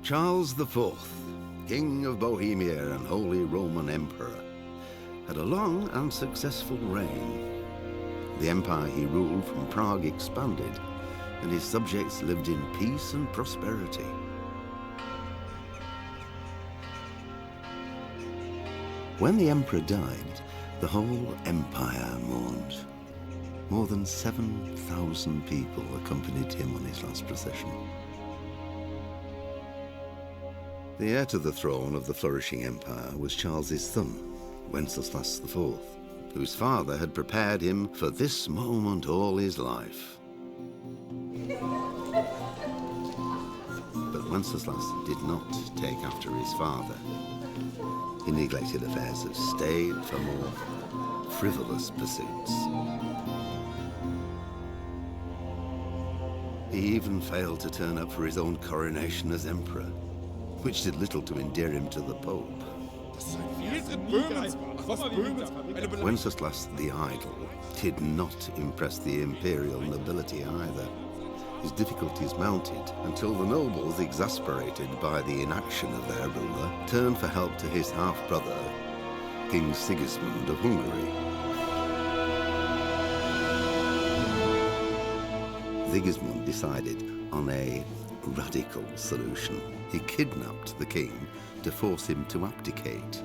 Charles IV, King of Bohemia and Holy Roman Emperor, had a long and successful reign. The empire he ruled from Prague expanded, and his subjects lived in peace and prosperity. When the emperor died, the whole empire mourned. More than 7,000 people accompanied him on his last procession. The heir to the throne of the flourishing empire was Charles's son, Wenceslaus IV, whose father had prepared him for this moment all his life. But Wenceslaus did not take after his father. He neglected affairs of state for more frivolous pursuits. He even failed to turn up for his own coronation as emperor, which did little to endear him to the Pope. Wenceslaus the Idle did not impress the imperial nobility either. His difficulties mounted until the nobles, exasperated by the inaction of their ruler, turned for help to his half-brother, King Sigismund of Hungary. Sigismund decided on a radical solution. He kidnapped the king to force him to abdicate,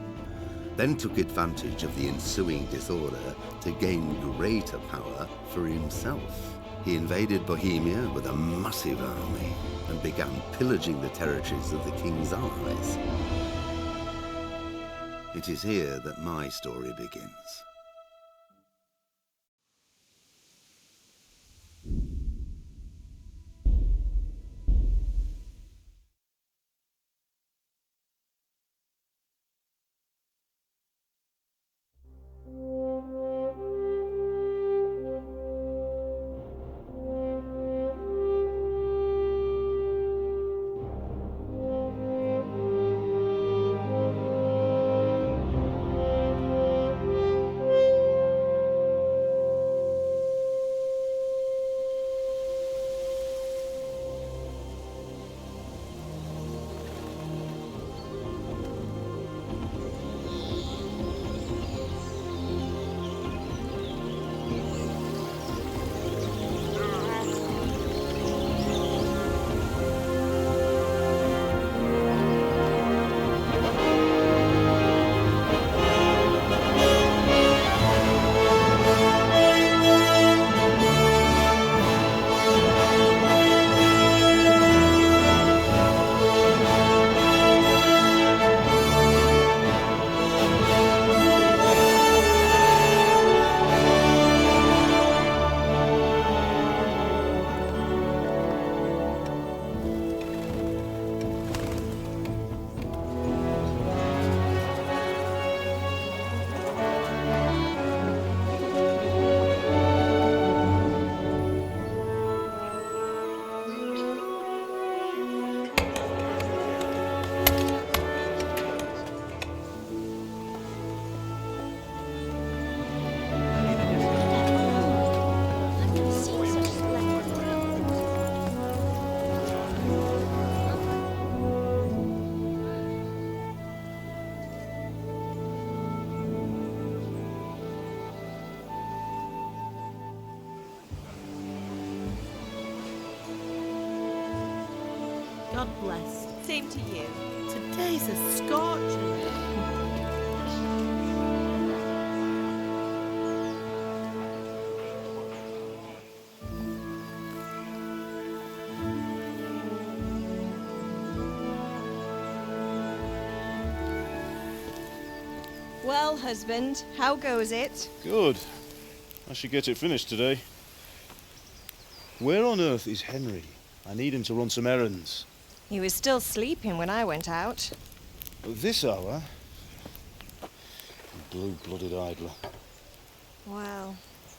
then took advantage of the ensuing disorder to gain greater power for himself. He invaded Bohemia with a massive army and began pillaging the territories of the king's allies. It is here that my story begins. God bless. Same to you. Today's a scorcher. Well, husband, how goes it? Good. I should get it finished today. Where on earth is Henry? I need him to run some errands. He was still sleeping when I went out. At this hour? Blue-blooded idler. Well,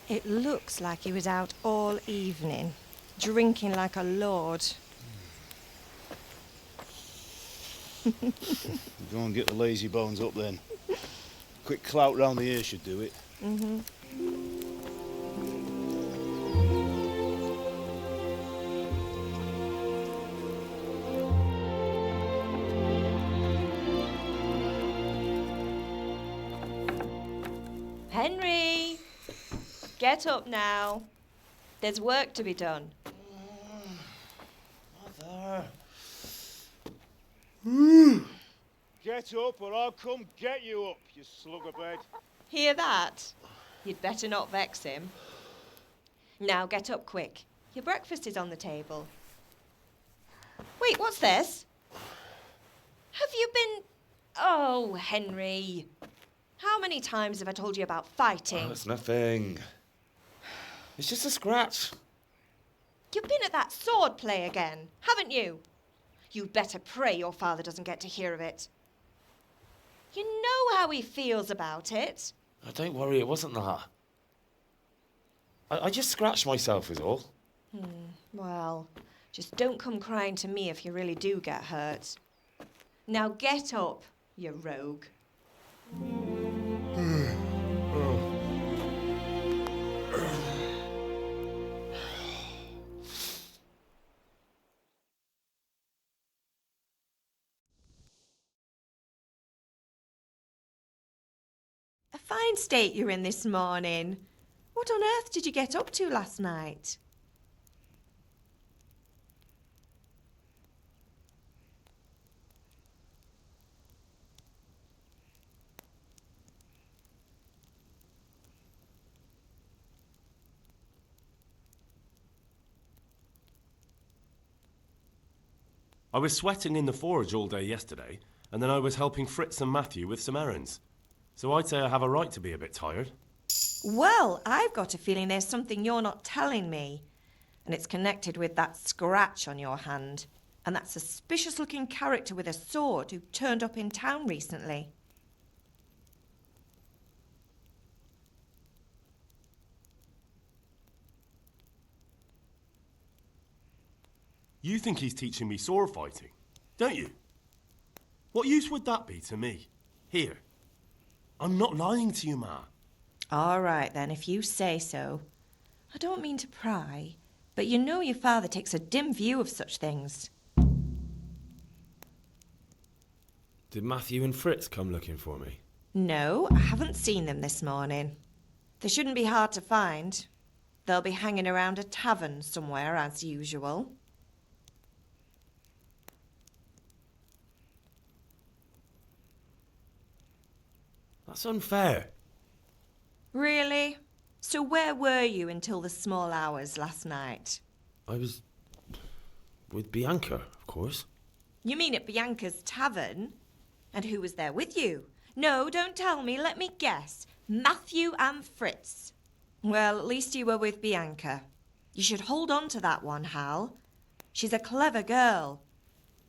it looks like he was out all evening, drinking like a lord. Go and get the lazy bones up then. Quick clout round the ear should do it. Mm-hmm. Henry! Get up now. There's work to be done. Mother. Get up or I'll come get you up, you slugabed. Hear that? You'd better not vex him. Now get up quick. Your breakfast is on the table. Wait, what's this? Have you been... Oh, Henry. How many times have I told you about fighting? Oh, it's nothing. It's just a scratch. You've been at that sword play again, haven't you? You'd better pray your father doesn't get to hear of it. You know how he feels about it. Oh, don't worry, it wasn't that. I just scratched myself is all. Well, just don't come crying to me if you really do get hurt. Now get up, you rogue. A fine state you're in this morning. What on earth did you get up to last night? I was sweating in the forge all day yesterday, and then I was helping Fritz and Matthew with some errands. So I'd say I have a right to be a bit tired. Well, I've got a feeling there's something you're not telling me. And it's connected with that scratch on your hand. And that suspicious-looking character with a sword who turned up in town recently. You think he's teaching me sword fighting, don't you? What use would that be to me? Here. I'm not lying to you, Ma. All right, then, if you say so. I don't mean to pry, but you know your father takes a dim view of such things. Did Matthew and Fritz come looking for me? No, I haven't seen them this morning. They shouldn't be hard to find. They'll be hanging around a tavern somewhere, as usual. That's unfair. Really? So where were you until the small hours last night? I was with Bianca, of course. You mean at Bianca's tavern? And who was there with you? No, don't tell me, let me guess. Matthew and Fritz. Well, at least you were with Bianca. You should hold on to that one, Hal. She's a clever girl.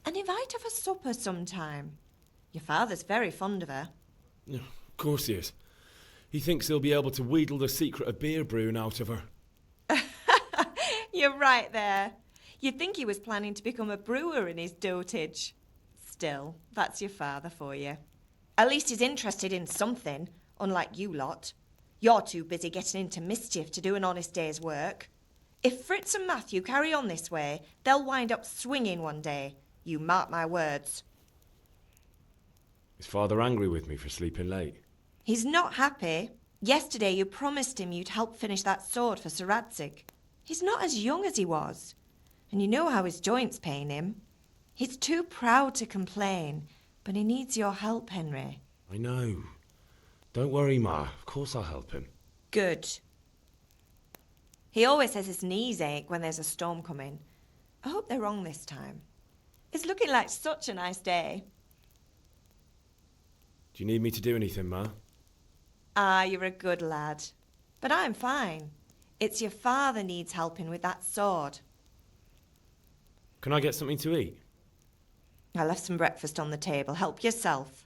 And invite her for supper sometime. Your father's very fond of her. Yeah, of course he is. He thinks he'll be able to wheedle the secret of beer brewing out of her. You're right there. You'd think he was planning to become a brewer in his dotage. Still, that's your father for you. At least he's interested in something, unlike you lot. You're too busy getting into mischief to do an honest day's work. If Fritz and Matthew carry on this way, they'll wind up swinging one day. You mark my words. Is Father angry with me for sleeping late? He's not happy. Yesterday you promised him you'd help finish that sword for Sir Radzig. He's not as young as he was. And you know how his joints pain him. He's too proud to complain, but he needs your help, Henry. I know. Don't worry, Ma. Of course I'll help him. Good. He always says his knees ache when there's a storm coming. I hope they're wrong this time. It's looking like such a nice day. Do you need me to do anything, Ma? Ah, you're a good lad. But I'm fine. It's your father needs helping with that sword. Can I get something to eat? I left some breakfast on the table. Help yourself.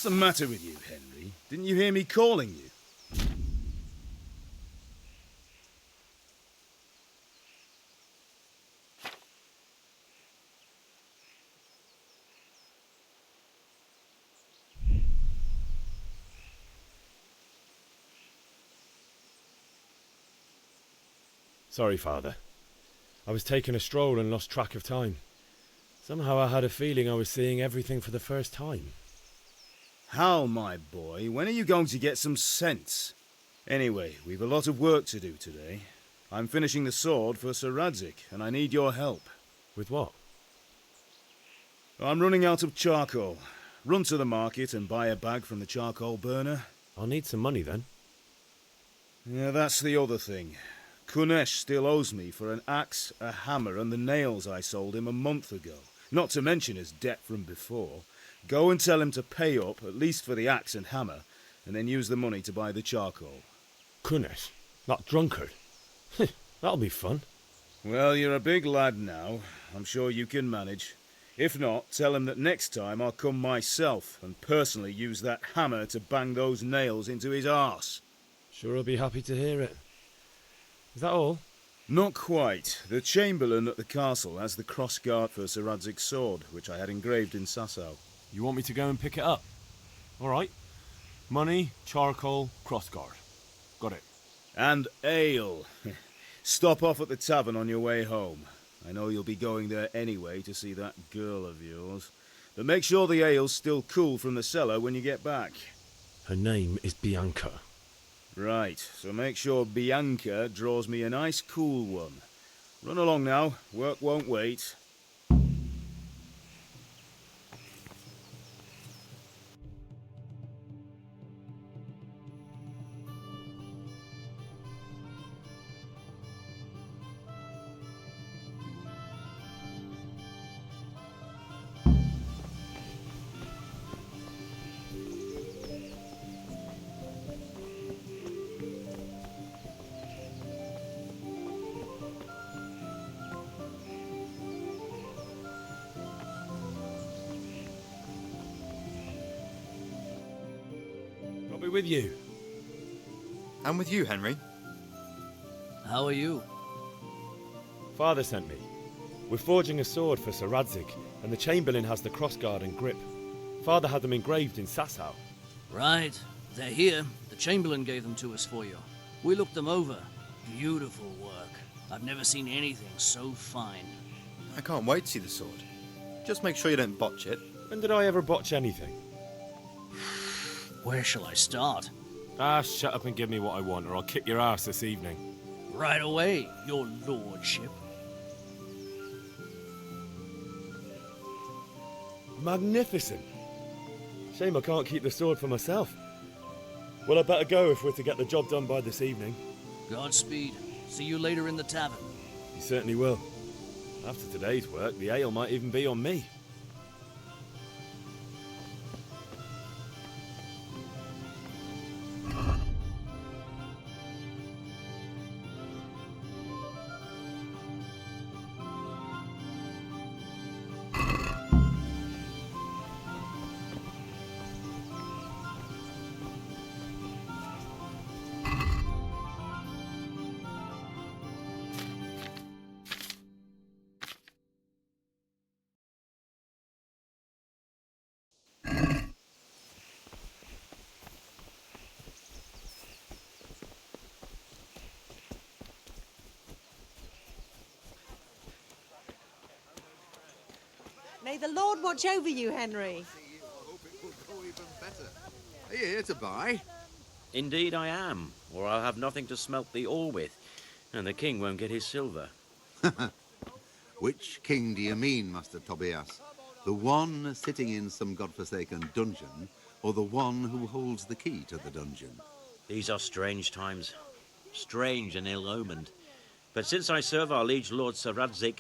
the matter with you, Henry? Didn't you hear me calling you? Sorry, Father. I was taking a stroll and lost track of time. Somehow I had a feeling I was seeing everything for the first time. Hal, my boy, when are you going to get some sense? Anyway, we've a lot of work to do today. I'm finishing the sword for Sir Radzig, and I need your help. With what? I'm running out of charcoal. Run to the market and buy a bag from the charcoal burner. I'll need some money then. Yeah, that's the other thing. Kunesh still owes me for an axe, a hammer, and the nails I sold him a month ago. Not to mention his debt from before. Go and tell him to pay up, at least for the axe and hammer, and then use the money to buy the charcoal. Kunesh? That drunkard? That'll be fun. Well, you're a big lad now. I'm sure you can manage. If not, tell him that next time I'll come myself and personally use that hammer to bang those nails into his arse. Sure, I'll be happy to hear it. Is that all? Not quite. The Chamberlain at the castle has the crossguard for Sir Radzig's sword, which I had engraved in Sasau. You want me to go and pick it up? All right. Money, charcoal, crossguard. Got it. And ale. Stop off at the tavern on your way home. I know you'll be going there anyway to see that girl of yours. But make sure the ale's still cool from the cellar when you get back. Her name is Bianca. Right, so make sure Bianca draws me a nice cool one. Run along now, work won't wait. I'll be with you. I'm with you, Henry. How are you? Father sent me. We're forging a sword for Sir Radzig, and the Chamberlain has the crossguard and grip. Father had them engraved in Sasau. Right. They're here. The Chamberlain gave them to us for you. We looked them over. Beautiful work. I've never seen anything so fine. I can't wait to see the sword. Just make sure you don't botch it. When did I ever botch anything? Where shall I start? Ah, shut up and give me what I want, or I'll kick your ass this evening. Right away, your lordship. Magnificent. Shame I can't keep the sword for myself. Well, I better go if we're to get the job done by this evening. Godspeed. See you later in the tavern. You certainly will. After today's work, the ale might even be on me. May the Lord watch over you, Henry. I hope it will go even better. Are you here to buy? Indeed I am, or I'll have nothing to smelt the ore with, and the king won't get his silver. Which king do you mean, Master Tobias? The one sitting in some godforsaken dungeon, or the one who holds the key to the dungeon? These are strange times, strange and ill-omened. But since I serve our liege lord Sir Radzig,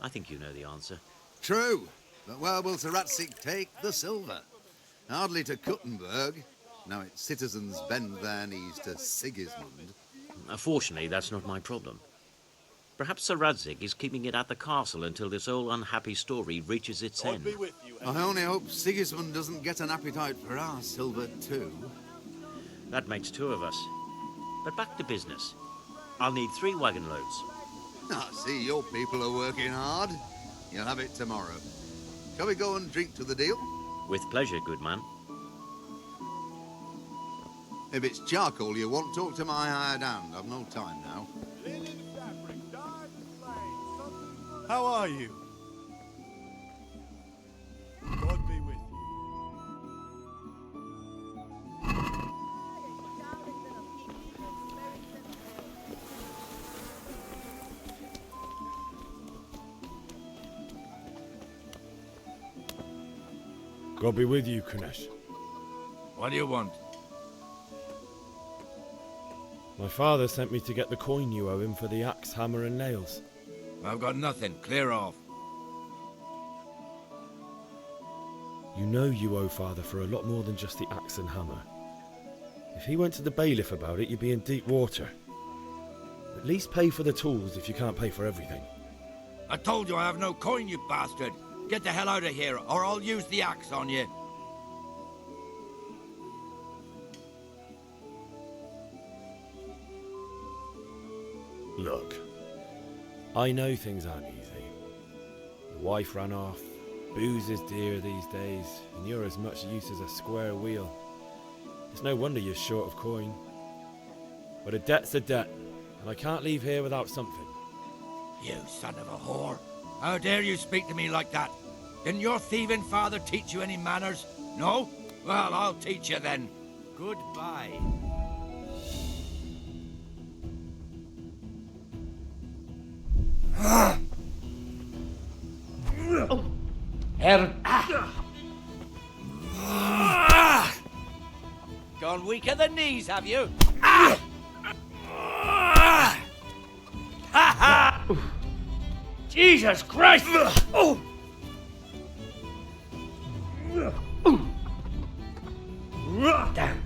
I think you know the answer. True, but where will Sir Radzig take the silver? Hardly to Kuttenberg. Now its citizens bend their knees to Sigismund. Fortunately, that's not my problem. Perhaps Sir Radzig is keeping it at the castle until this whole unhappy story reaches its end. I only hope Sigismund doesn't get an appetite for our silver too. That makes 2 of us. But back to business. I'll need 3 wagon loads. I see your people are working hard. You'll have it tomorrow. Shall we go and drink to the deal? With pleasure, good man. If it's charcoal you want, talk to my hired hand. I've no time now. How are you? God be with you. God be with you, Kunesh. What do you want? My father sent me to get the coin you owe him for the axe, hammer and nails. I've got nothing. Clear off. You know you owe father for a lot more than just the axe and hammer. If he went to the bailiff about it, you'd be in deep water. At least pay for the tools if you can't pay for everything. I told you I have no coin, you bastard. Get the hell out of here, or I'll use the axe on you. Look, I know things aren't easy. The wife ran off, booze is dear these days, and you're as much use as a square wheel. It's no wonder you're short of coin. But a debt's a debt, and I can't leave here without something. You son of a whore. How dare you speak to me like that? Didn't your thieving father teach you any manners? No? Well, I'll teach you then. Goodbye. Gone weak at the knees, have you? Jesus Christ! Damn.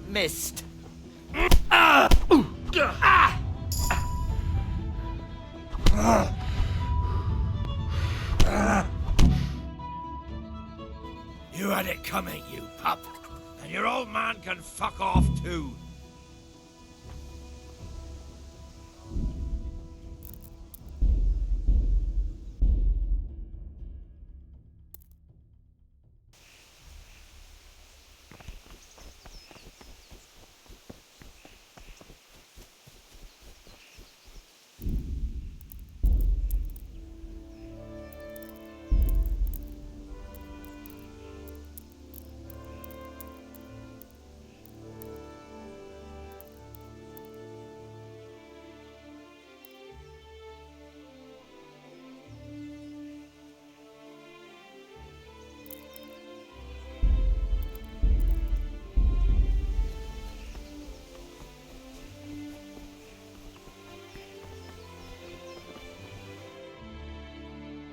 Missed. You had it coming, you pup. And your old man can fuck off too.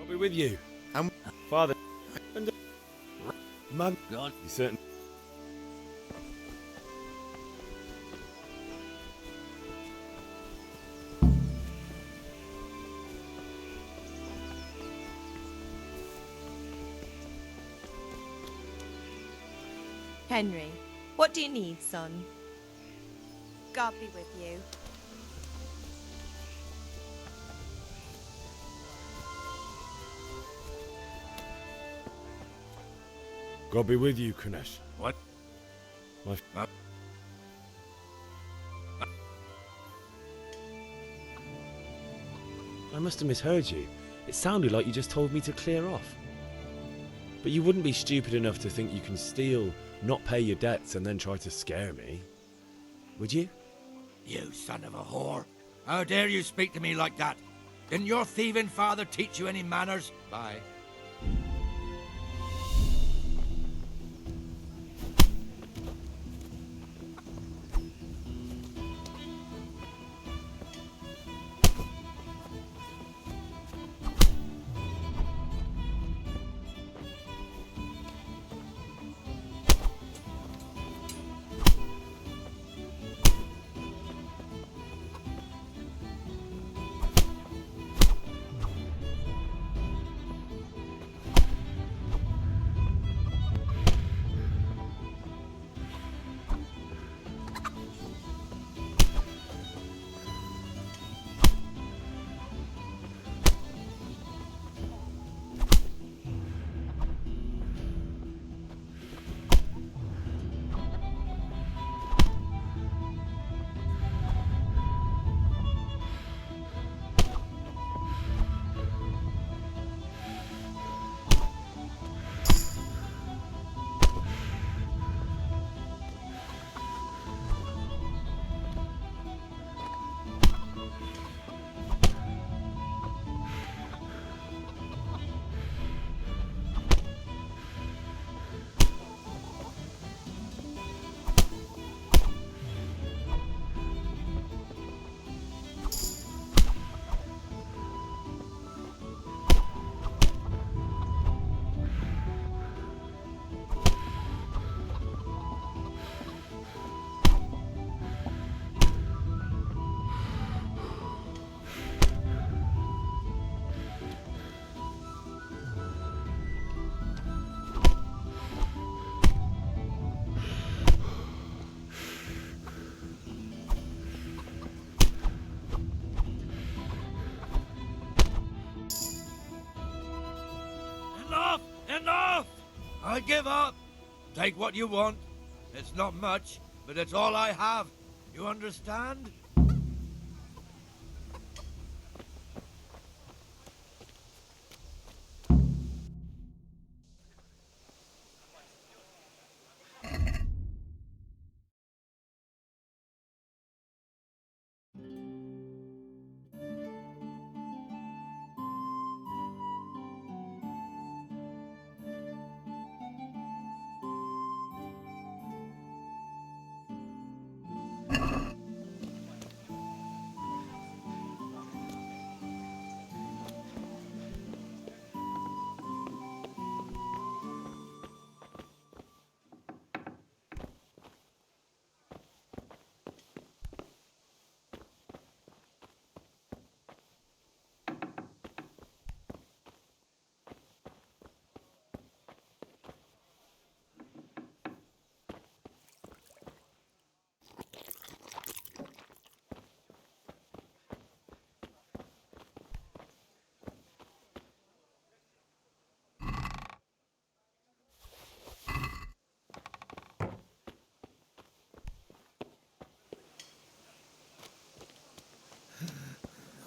I'll be with you. Father. And man. God. You certain. Henry, what do you need, son? God be with you. God be with you, Kunesh. What? I must have misheard you. It sounded like you just told me to clear off. But you wouldn't be stupid enough to think you can steal, not pay your debts, and then try to scare me. Would you? You son of a whore. How dare you speak to me like that? Didn't your thieving father teach you any manners? Bye. I give up. Take what you want. It's not much, but it's all I have. You understand?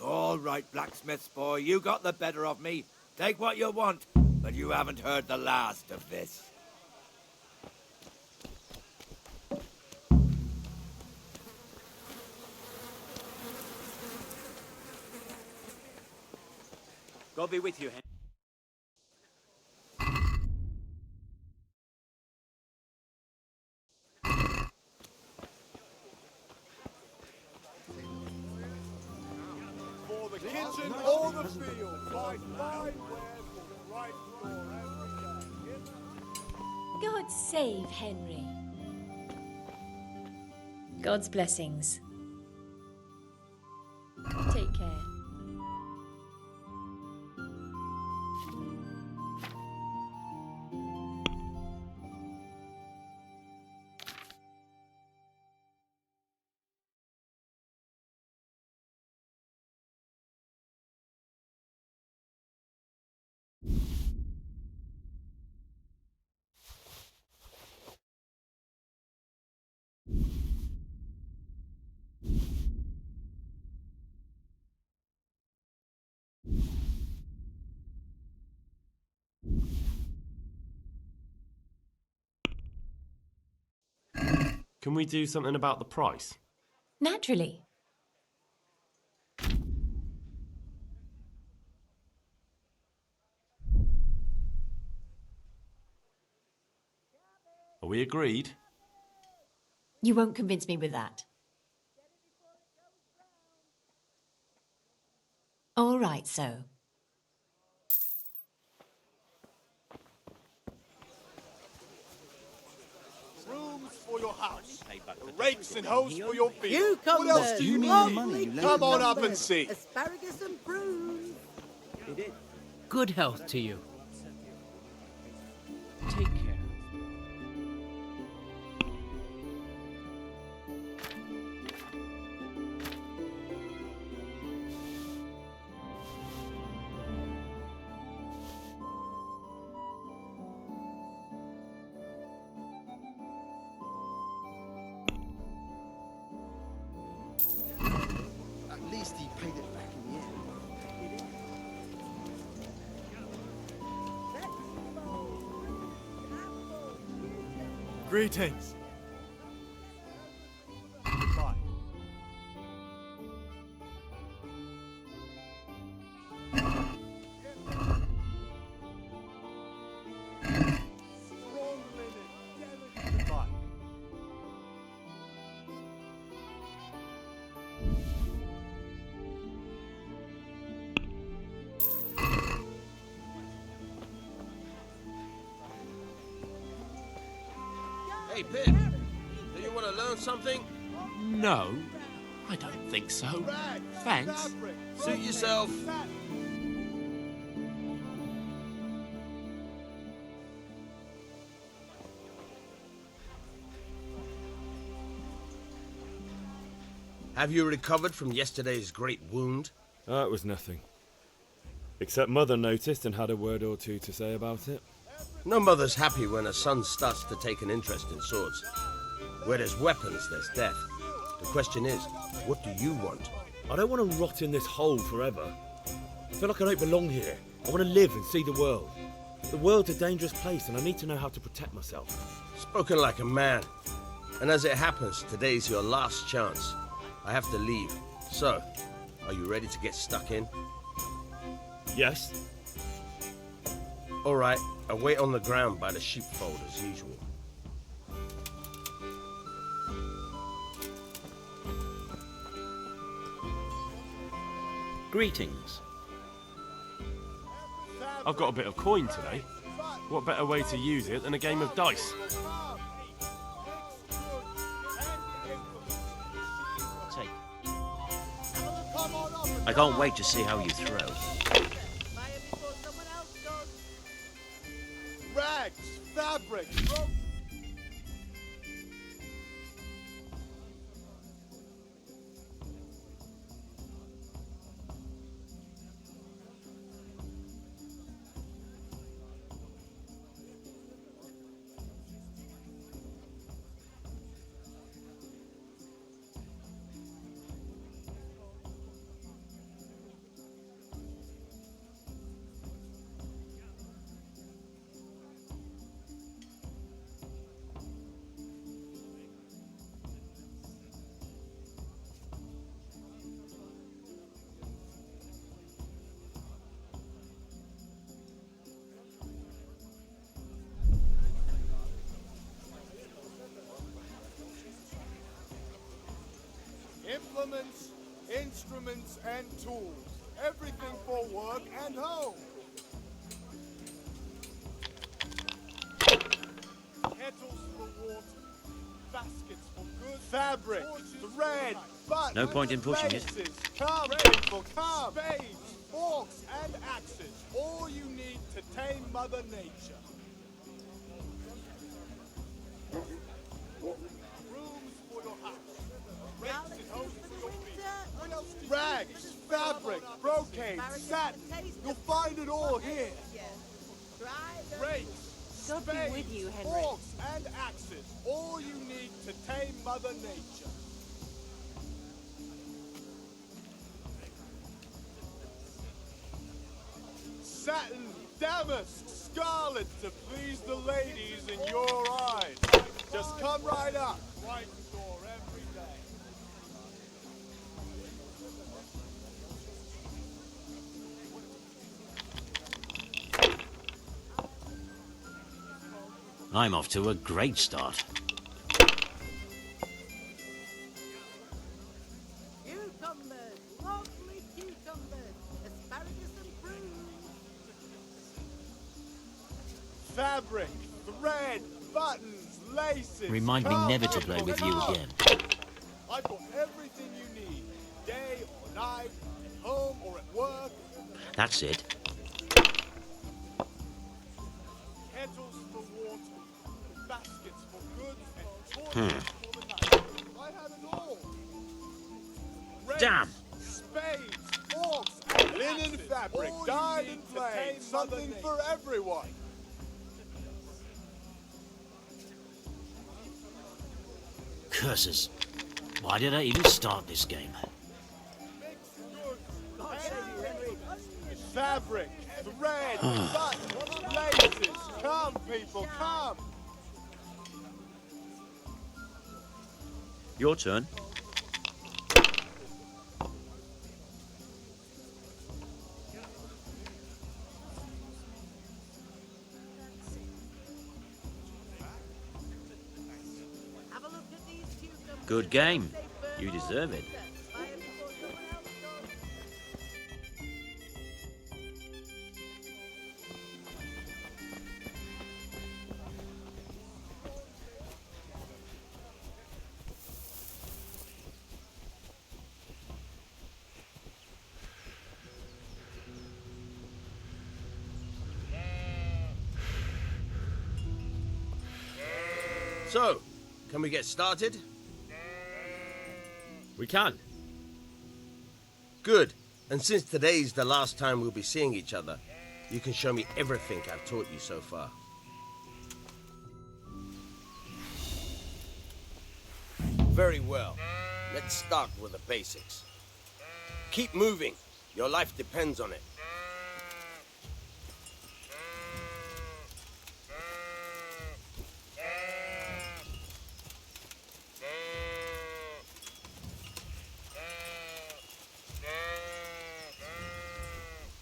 All right, blacksmith boy, you got the better of me. Take what you want, but you haven't heard the last of this. God be with you, Henry. Kitchen or the field, fight my wares for the right for every day. God save Henry. God's blessings. Take care. Can we do something about the price? Naturally. Are we agreed? You won't convince me with that. All right, so. Rooms for your house, rakes and hoes for your field. You come What else do you need? Come on up and see. Asparagus and prunes. Good health to you. Take care. At least he paid it back in the end. Greetings. Goodbye. Goodbye. Hey, Pip, do you want to learn something? No, I don't think so. Thanks. Suit yourself. Have you recovered from yesterday's great wound? Oh, it was nothing. Except Mother noticed and had a word or two to say about it. No mother's happy when a son starts to take an interest in swords. Where there's weapons, there's death. The question is, what do you want? I don't want to rot in this hole forever. I feel like I don't belong here. I want to live and see the world. The world's a dangerous place and I need to know how to protect myself. Spoken like a man. And as it happens, today's your last chance. I have to leave. So, are you ready to get stuck in? Yes. All right, I'll wait on the ground by the sheepfold as usual. Greetings. I've got a bit of coin today. What better way to use it than a game of dice? Take. I can't wait to see how you throw. Rags, fabric, implements, instruments, and tools. Everything for work and home. Kettles for water, baskets for goods, fabric, thread, buttons, No point in pushing it. laces. Come, people, come! Spades, forks, and axes. All you need to tame Mother Nature. Rooms for your house. Rags, fabric, brocade, satin. You'll find it all here. Rakes, God be spades, with you, Henry. forks, and axes. All you need to tame Mother Nature. Satin, damask, scarlet to please the ladies in your eyes. Just come right up. Right door every day. I'm off to a great start. Cucumbers, lovely cucumbers, asparagus and prunes. Fabric, thread, buttons, laces. Remind me Come, never to play people, with you come. again. I've got everything you need, day or night, at home or at work. That's it. Kettles for water, baskets for goods, and torches for the night. I have it all. Rakes, Damn. spades, forks, and linen fabric, dyed and plain, something for everyone. Curses. Why did I even start this game? Fabric, thread, buttons, laces. Come, people, come. Your turn. Have a look at these cucumbers. Good game. You deserve it. So, can we get started? We can. Good. And since today's the last time we'll be seeing each other, you can show me everything I've taught you so far. Very well. Let's start with the basics. Keep moving. Your life depends on it.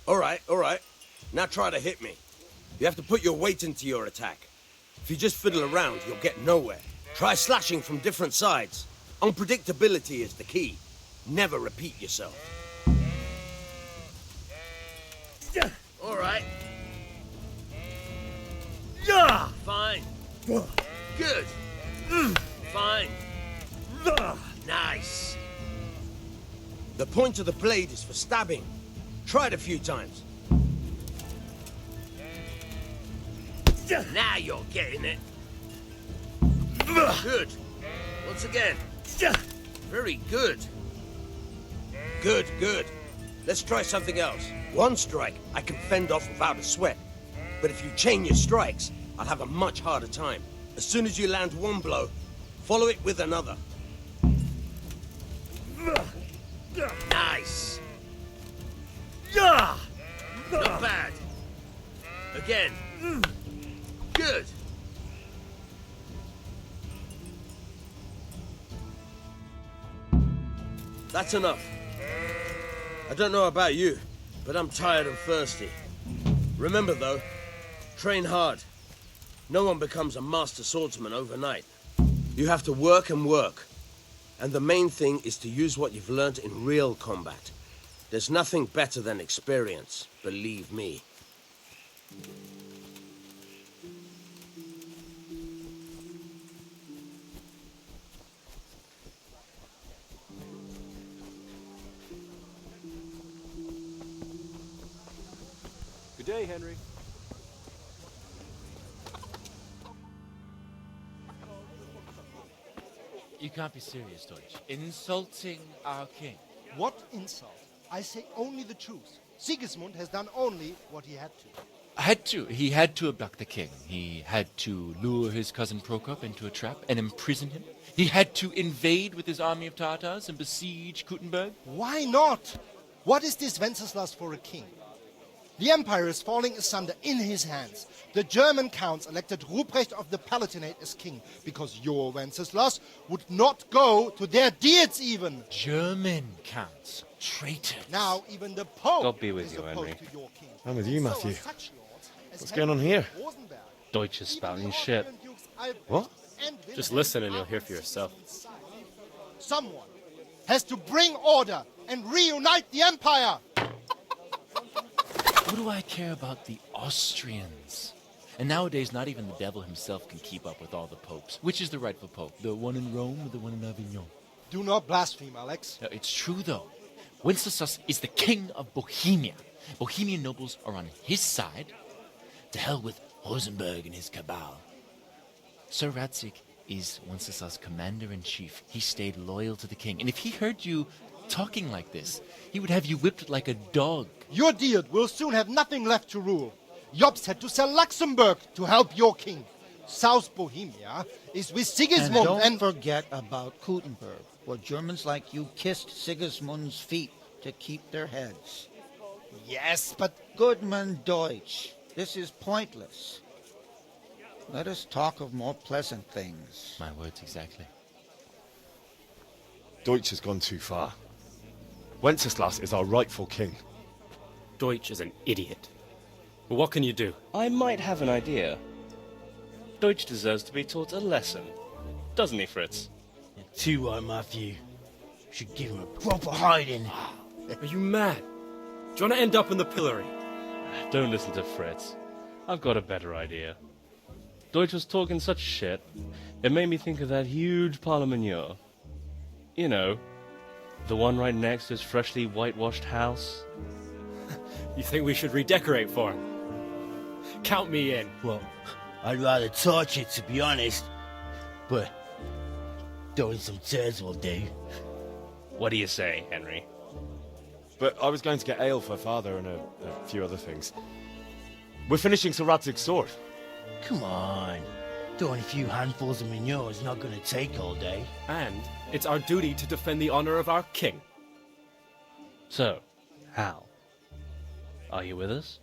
All right. Now try to hit me. You have to put your weight into your attack. If you just fiddle around, you'll get nowhere. Try slashing from different sides. Unpredictability is the key. Never repeat yourself. All right. Yeah. Fine. Good. Fine. Nice. The point of the blade is for stabbing. Try it a few times. Now you're getting it. Good. Once again. Very good. Good. Let's try something else. One strike I can fend off without a sweat. But if you chain your strikes, I'll have a much harder time. As soon as you land one blow, follow it with another. Nice. Not bad. Again. Good. That's enough. I don't know about you, but I'm tired and thirsty. Remember though, train hard. No one becomes a master swordsman overnight. You have to work and work. And the main thing is to use what you've learned in real combat. There's nothing better than experience, believe me. Good day, Henry. You can't be serious, Deutsch. Insulting our king. What insult? I say only the truth. Sigismund has done only what he had to. He had to abduct the king. He had to lure his cousin Prokop into a trap and imprison him. He had to invade with his army of Tatars and besiege Kuttenberg. Why not? What is this Wenceslaus for a king? The empire is falling asunder in his hands. The German counts elected Ruprecht of the Palatinate as king because your Wenceslaus would not go to their deeds even. German counts. Traitors. Now even the Pope God be with is you, opposed Henry. to your king. I'm with you, So Matthew. are such lords as What's going on here? Rosenberg, Deutsch is spouting shit. What? Just listen and you'll hear for yourself. Someone has to bring order and reunite the empire. What do I care about the Austrians? And nowadays, not even the devil himself can keep up with all the popes. Which is the rightful pope? The one in Rome or the one in Avignon? Do not blaspheme, Alex. No, it's true, though. Wenceslaus is the king of Bohemia. Bohemian nobles are on his side. To hell with Rosenberg and his cabal. Sir Radzig is Wenceslaus' commander-in-chief. He stayed loyal to the king. And if he heard you talking like this, he would have you whipped like a dog. Your Diet will soon have nothing left to rule. Jobst had to sell Luxembourg to help your king. South Bohemia is with Sigismund and don't forget about Kuttenberg, where Germans like you kissed Sigismund's feet to keep their heads. Yes, but... Goodman Deutsch, this is pointless. Let us talk of more pleasant things. My words exactly. Deutsch has gone too far. Wenceslas is our rightful king. Deutsch is an idiot. But what can you do? I might have an idea. Deutsch deserves to be taught a lesson. Doesn't he, Fritz? Too right, Matthew. Should give him a proper hiding. Are you mad? Do you want to end up in the pillory? Don't listen to Fritz. I've got a better idea. Deutsch was talking such shit, it made me think of that huge parliament. You know, the one right next to his freshly whitewashed house. You think we should redecorate for him? Count me in. Well, I'd rather torch it, to be honest. But throwing some turds will do. What do you say, Henry? But I was going to get ale for father and a few other things. We're finishing Sir Radzig's sword. Come on. Throwing a few handfuls of manure is not going to take all day. And it's our duty to defend the honor of our king. So, Hal, are you with us?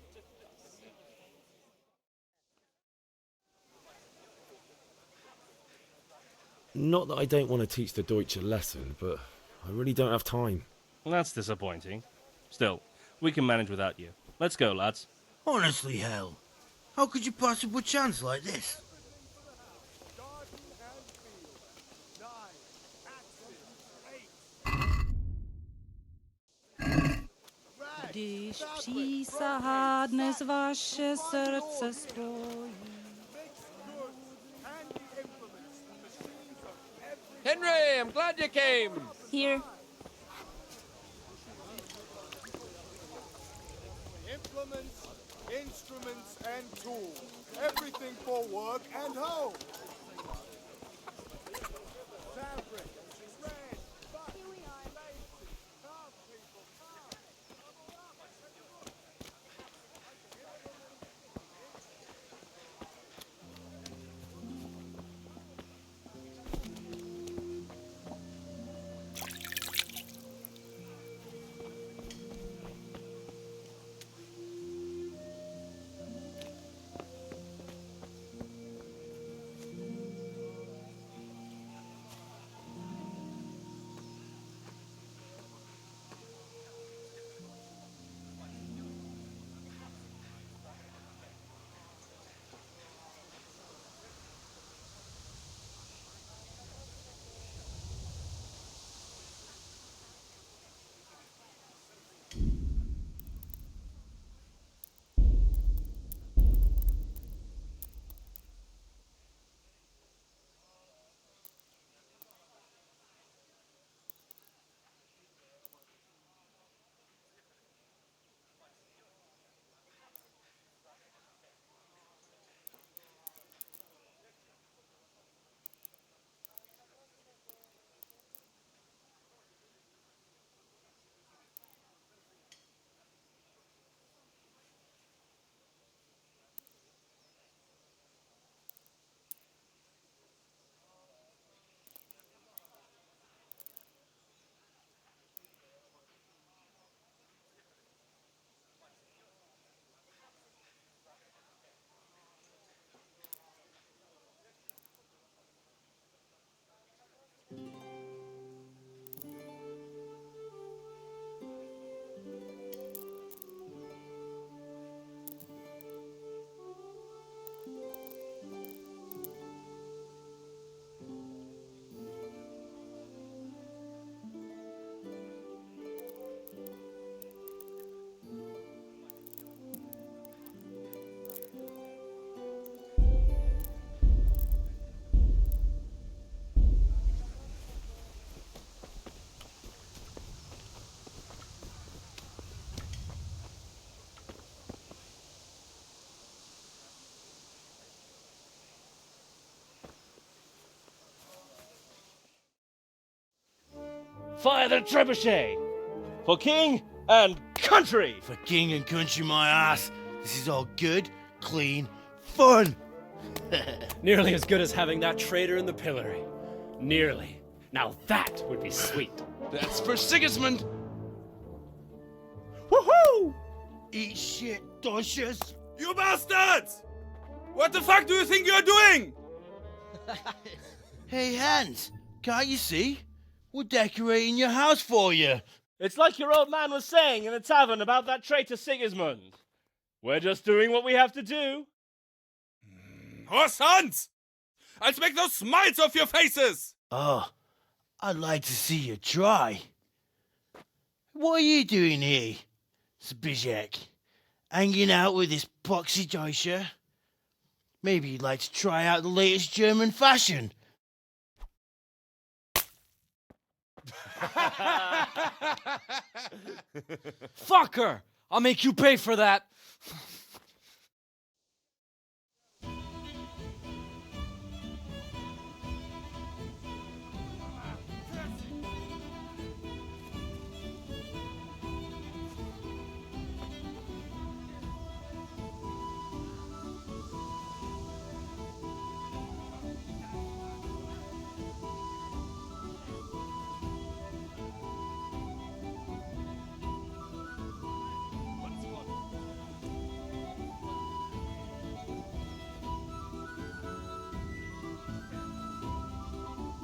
Not that I don't want to teach the Deutsch a lesson, but I really don't have time. That's disappointing. Still, we can manage without you. Let's go, lads. Honestly, Hal, how could you possibly chance like this? Když přísahá dnes vaše srdce spojí. Henry, I'm glad you came. Here. Implements, instruments, and tools. Everything for work and home. Fabric, thread, butter, laces, craft people, Fire the trebuchet! For king and country! For king and country, my ass. This is all good, clean, fun. Nearly as good as having that traitor in the pillory. Nearly. Now that would be sweet. That's for Sigismund. Woohoo! Eat shit, Doshes. You bastards! What the fuck do you think you're doing? Hey, Hans, can't you see? We're decorating your house for you. It's like your old man was saying in the tavern about that traitor Sigismund. We're just doing what we have to do. Horse Hans! I'll make those smiles off your faces! Oh, I'd like to see you try. What are you doing here, Zbyszek? Hanging out with this poxy Deutscher? Maybe you'd like to try out the latest German fashion. Fuck her! I'll make you pay for that!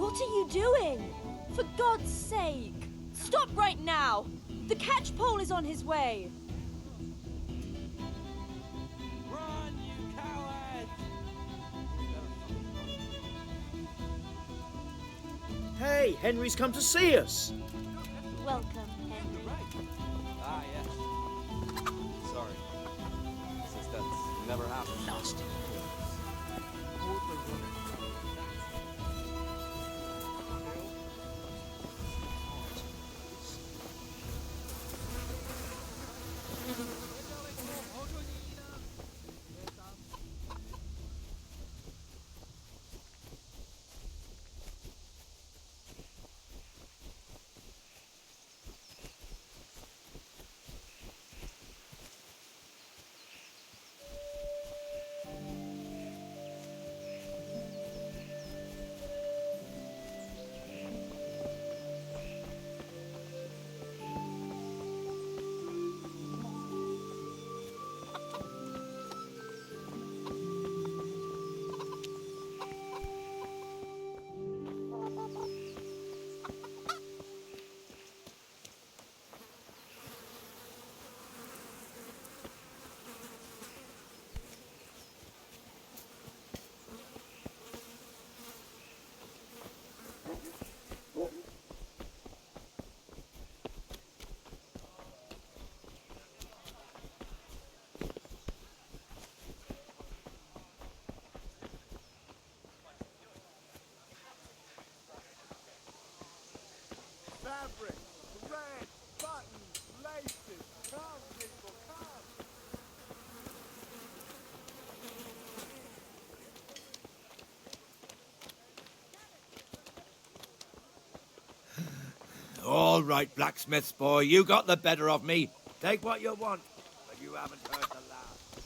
What are you doing? For God's sake! Stop right now! The catchpole is on his way! Run, you coward! Hey, Henry's come to see us. Welcome, Henry. Ah, yes. Sorry. Since that's never happened. Lost. Fabric, thread, buttons, laces. Come, people, come. All right, blacksmith's boy, you got the better of me. Take what you want, but you haven't heard the last.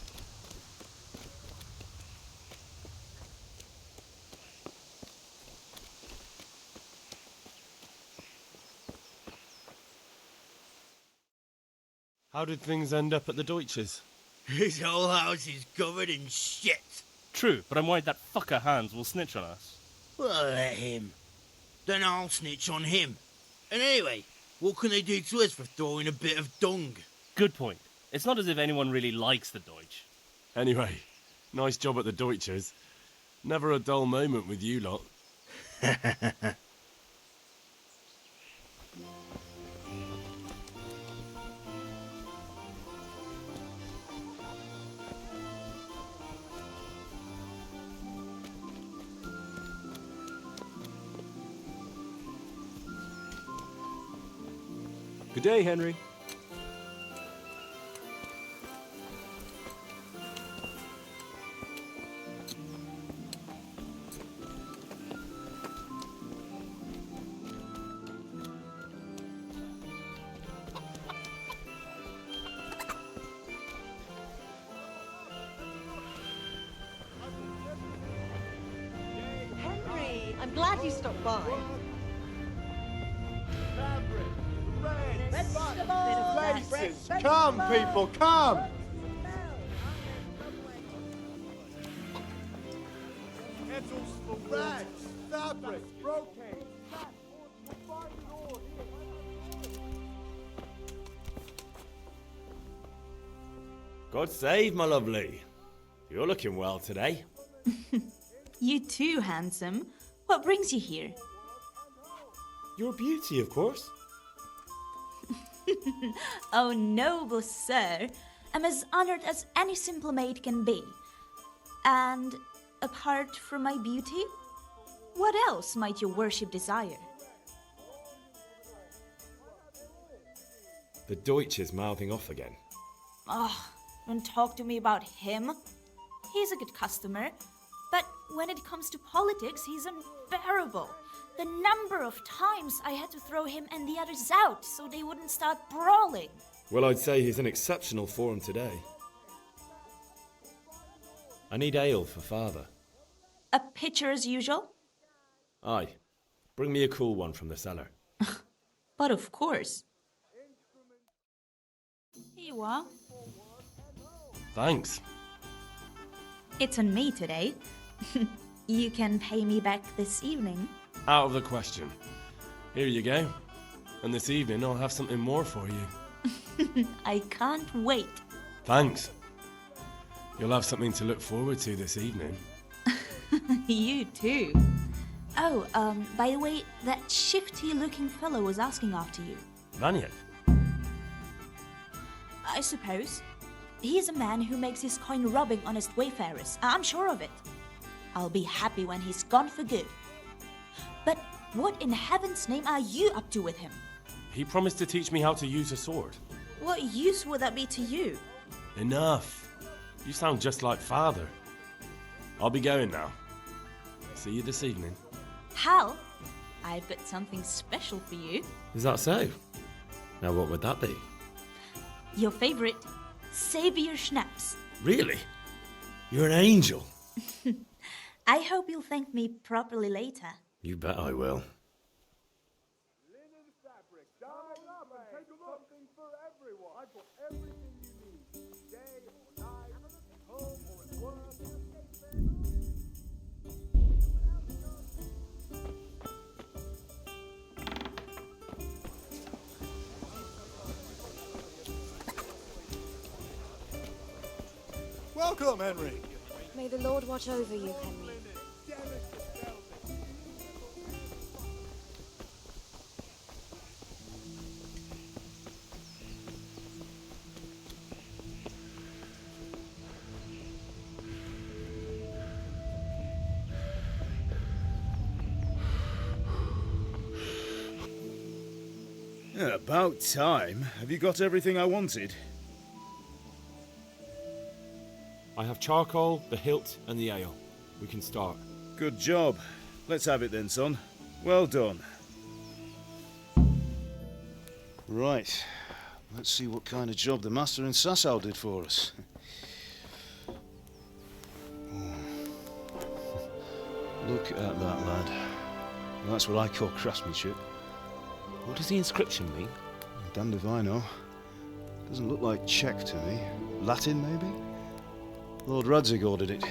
How did things end up at the Deutsches? His whole house is covered in shit. True, but I'm worried that fucker Hans will snitch on us. Well, let him. Then I'll snitch on him. And anyway, what can they do to us for throwing a bit of dung? Good point. It's not as if anyone really likes the Deutsch. Anyway, nice job at the Deutsches. Never a dull moment with you lot. Good day, Henry. Henry, I'm glad you stopped by. Fabric, thread, Vegetables, laces. Come, people, come. Kettles for rags, fabric, brocade. God save, my lovely. You're looking well today. You too, handsome. What brings you here? Your beauty, of course. Oh, noble sir. I'm as honored as any simple maid can be. And apart from my beauty, what else might your worship desire? The Deutsch is mouthing off again. Oh, don't talk to me about him. He's a good customer, but when it comes to politics, he's unbearable. The number of times I had to throw him and the others out so they wouldn't start brawling. Well, I'd say he's in exceptional form today. I need ale for father. A pitcher as usual? Aye. Bring me a cool one from the cellar. But of course. Here you are. Thanks. It's on me today. You can pay me back this evening. Out of the question. Here you go. And this evening I'll have something more for you. I can't wait. Thanks. You'll have something to look forward to this evening. You too. Oh, by the way, that shifty-looking fellow was asking after you. Vanya? I suppose. He's a man who makes his coin robbing honest wayfarers. I'm sure of it. I'll be happy when he's gone for good. But what in heaven's name are you up to with him? He promised to teach me how to use a sword. What use would that be to you? Enough. You sound just like father. I'll be going now. See you this evening. Hal, I've got something special for you. Is that so? Now what would that be? Your favorite, Savior Schnapps. Really? You're an angel. I hope you'll thank me properly later. You bet I will. Something for everyone. I've got everything you need. Day or night, home or at work. Welcome, Henry. May the Lord watch over you, Henry. Yeah, about time. Have you got everything I wanted? I have charcoal, the hilt, and the ale. We can start. Good job. Let's have it then, son. Well done. Right. Let's see what kind of job the master in Sasau did for us. Look at that, lad. That's what I call craftsmanship. What does the inscription mean? Damned if I know. Doesn't look like Czech to me. Latin, maybe? Lord Radzig ordered it.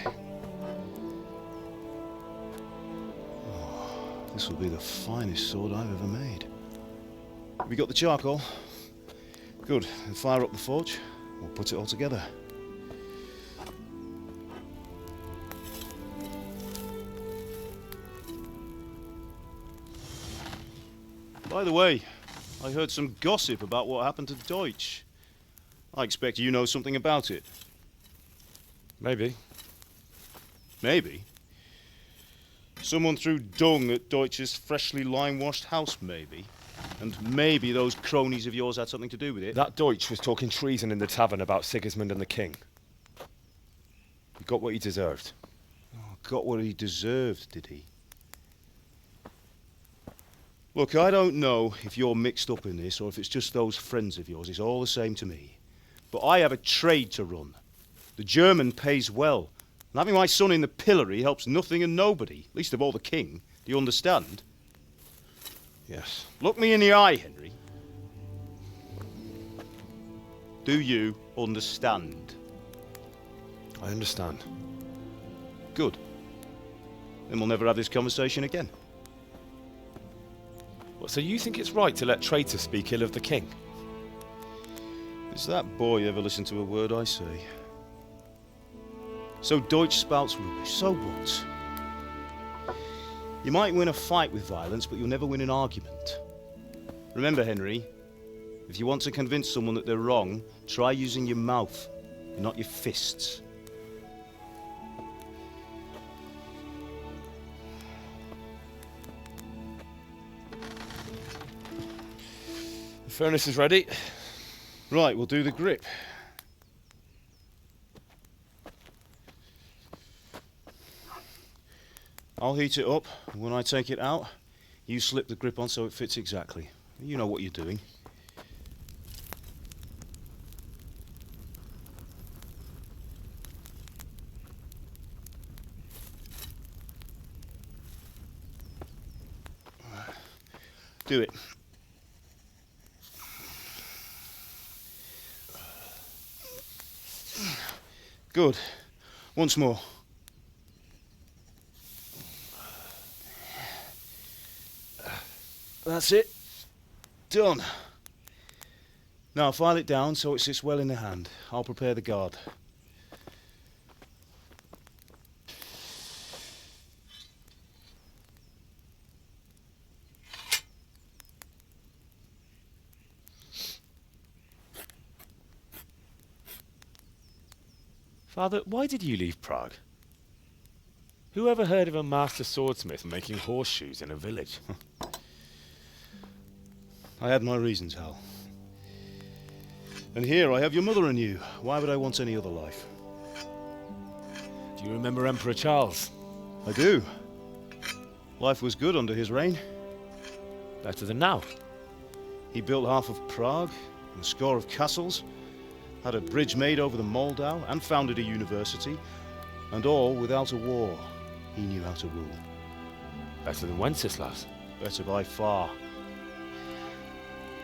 Oh, this will be the finest sword I've ever made. Have you got the charcoal? Good. Then fire up the forge. We'll put it all together. By the way, I heard some gossip about what happened to Deutsch. I expect you know something about it. Maybe. Maybe? Someone threw dung at Deutsch's freshly lime-washed house, maybe? And maybe those cronies of yours had something to do with it? That Deutsch was talking treason in the tavern about Sigismund and the king. He got what he deserved. Oh, got what he deserved, did he? Look, I don't know if you're mixed up in this or if it's just those friends of yours. It's all the same to me. But I have a trade to run. The German pays well. And having my son in the pillory helps nothing and nobody, least of all the king. Do you understand? Yes. Look me in the eye, Henry. Do you understand? I understand. Good. Then we'll never have this conversation again. What, so you think it's right to let traitors speak ill of the king? Does that boy ever listen to a word I say? So Deutsch spouts rubbish, so what? You might win a fight with violence, but you'll never win an argument. Remember, Henry, if you want to convince someone that they're wrong, try using your mouth, and not your fists. The furnace is ready. Right, we'll do the grip. I'll heat it up, and when I take it out, you slip the grip on so it fits exactly. You know what you're doing. Do it. Good. Once more. That's it. Done. Now file it down so it sits well in the hand. I'll prepare the guard. Father, why did you leave Prague? Who ever heard of a master swordsmith making horseshoes in a village? I had my reasons, Hal. And here I have your mother and you. Why would I want any other life? Do you remember Emperor Charles? I do. Life was good under his reign. Better than now. He built half of Prague, and a score of castles, had a bridge made over the Moldau, and founded a university, and all without a war. He knew how to rule. Better than Wenceslaus? Better by far.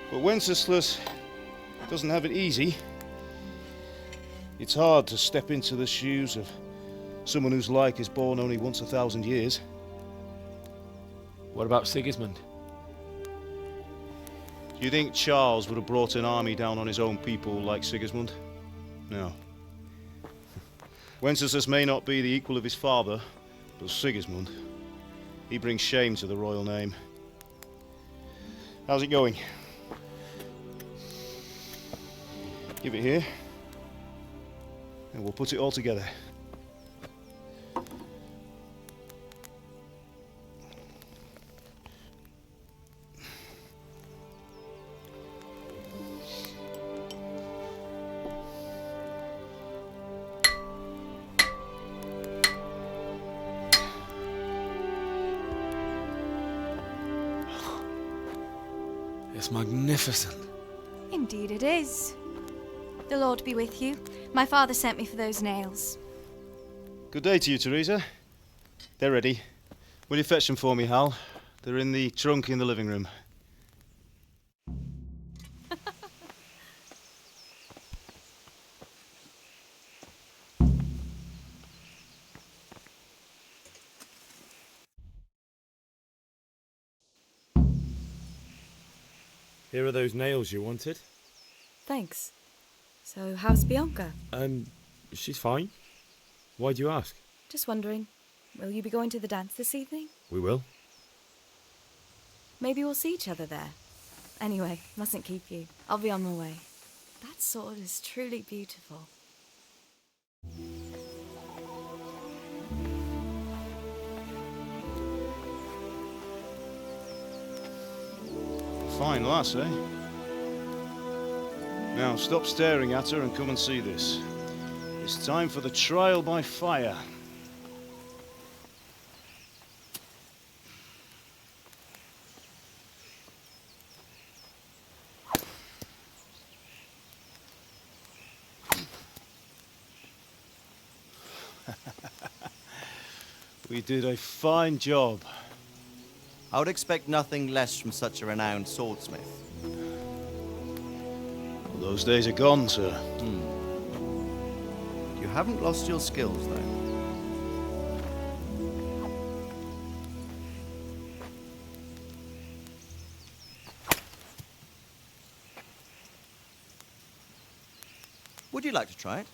But Wenceslaus doesn't have it easy. It's hard to step into the shoes of someone whose like is born only once 1,000 years. What about Sigismund? Do you think Charles would have brought an army down on his own people like Sigismund? No. Wenceslaus may not be the equal of his father, but Sigismund, he brings shame to the royal name. How's it going? Give it here, and we'll put it all together. It's magnificent. Indeed it is. The Lord be with you. My father sent me for those nails. Good day to you, Teresa. They're ready. Will you fetch them for me, Hal? They're in the trunk in the living room. Here are those nails you wanted. Thanks. So, how's Bianca? She's fine. Why do you ask? Just wondering, will you be going to the dance this evening? We will. Maybe we'll see each other there. Anyway, mustn't keep you. I'll be on my way. That sword is truly beautiful. Fine lass, eh? Now stop staring at her and come and see this. It's time for the trial by fire. We did a fine job. I would expect nothing less from such a renowned swordsmith. Well, those days are gone, sir. You haven't lost your skills, though. Would you like to try it?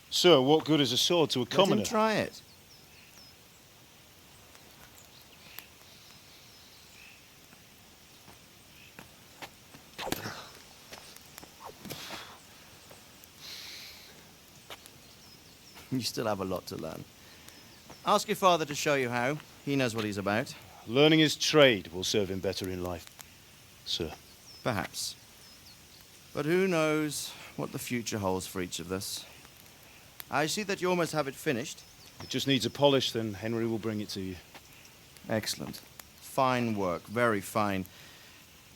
Sir, what good is a sword to a commoner? Let him try it. You still have a lot to learn. Ask your father to show you how. He knows what he's about. Learning his trade will serve him better in life, sir. Perhaps. But who knows what the future holds for each of us. I see that you almost have it finished. It just needs a polish, then Henry will bring it to you. Excellent. Fine work, very fine.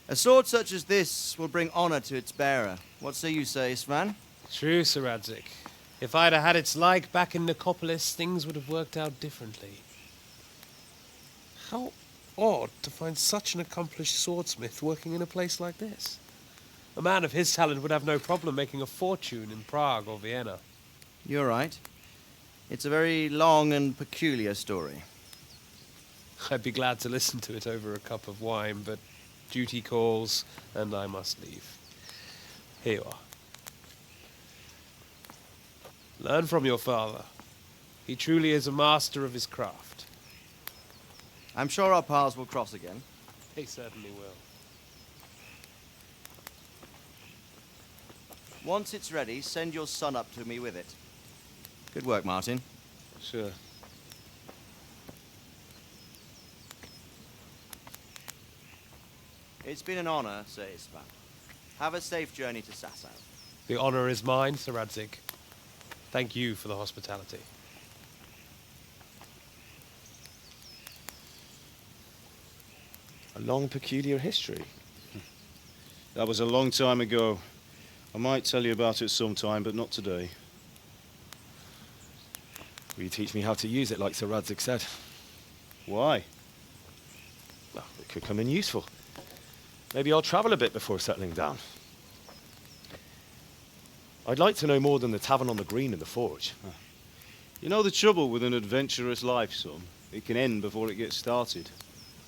A sword such as this will bring honor to its bearer. What say you, Sir Istvan? True, Sir Radzig. If I'd have had its like back in Nicopolis, things would have worked out differently. How odd to find such an accomplished swordsmith working in a place like this. A man of his talent would have no problem making a fortune in Prague or Vienna. You're right. It's a very long and peculiar story. I'd be glad to listen to it over a cup of wine, but duty calls, and I must leave. Here you are. Learn from your father. He truly is a master of his craft. I'm sure our paths will cross again. He certainly will. Once it's ready, send your son up to me with it. Good work, Martin. Sure. It's been an honor, Sir István. Have a safe journey to Sasau. The honor is mine, Sir Radzig. Thank you for the hospitality. A long, peculiar history. That was a long time ago. I might tell you about it sometime, but not today. Will you teach me how to use it like Sir Radzig said? Why? Well, it could come in useful. Maybe I'll travel a bit before settling down. I'd like to know more than the tavern on the green and the forge. You know the trouble with an adventurous life, son? It can end before it gets started.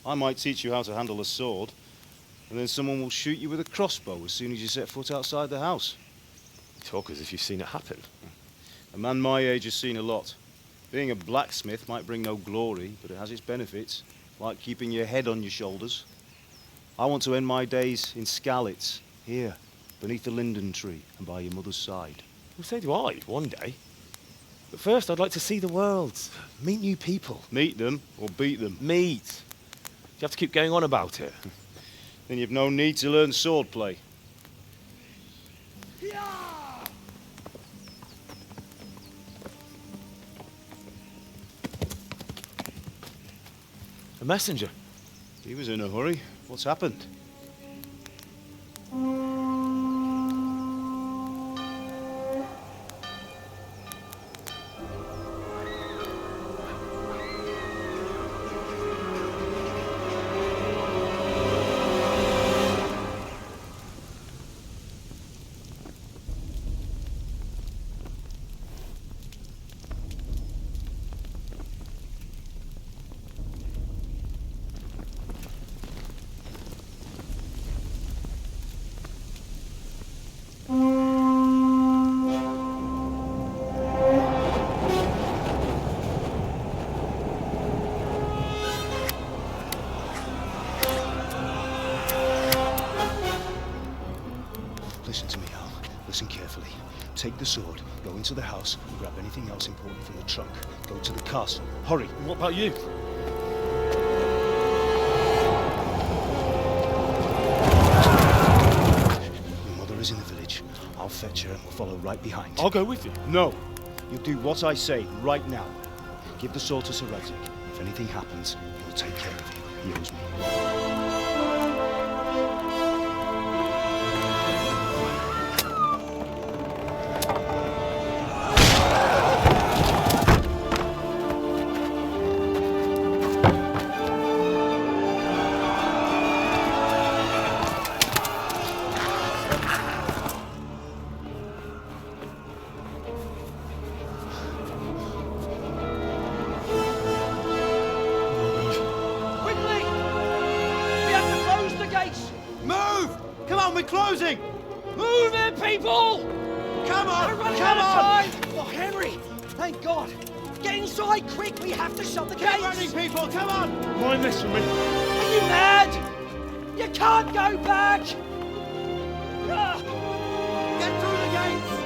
I might teach you how to handle a sword, and then someone will shoot you with a crossbow as soon as you set foot outside the house. You talk as if you've seen it happen. A man my age has seen a lot. Being a blacksmith might bring no glory, but it has its benefits, like keeping your head on your shoulders. I want to end my days in Skalitz, here, beneath the linden tree and by your mother's side. Well, so do I, one day. But first, I'd like to see the world, meet new people. Meet them or beat them? Meet. You have to keep going on about it. Then you've no need to learn swordplay. A messenger. He was in a hurry. What's happened? Listen to me, Al. Listen carefully. Take the sword, go into the house, and grab anything else important from the trunk. Go to the castle. Hurry. And what about you? Your mother is in the village. I'll fetch her and we'll follow right behind. I'll go with you. No. You'll do what I say right now. Give the sword to Sir Radzig. If anything happens, he'll take care of you. He owes me. Closing! Move it, people! Come on! We're running out of time! Oh, Henry! Thank God! Get inside, quick! We have to shut the gates! Get running, people! Come on! Mind this for me. Are you mad? You can't go back! Get through the gates!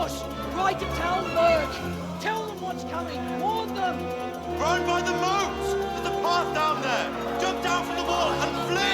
Warhorse! Ride to Talberg! Tell them what's coming! Warn them! Run by the moat! There's a path down there! Jump down from the wall and flee!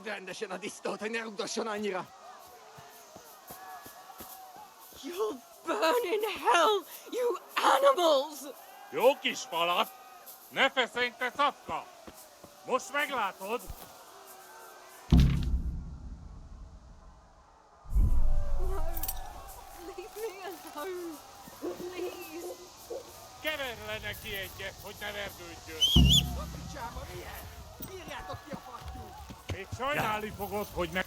Rendesen a distót, hogy ne rugdosson annyira! You'll burn in hell, you animals! Jó kis falat! Ne feszénj, te szapka! Most meglátod! No, leave me alone, please! Keverj le neki egyet, hogy ne vergődjön! A picsába milyen? Írjátok ki a fattyút! Még sajnálni fogod, hogy ne...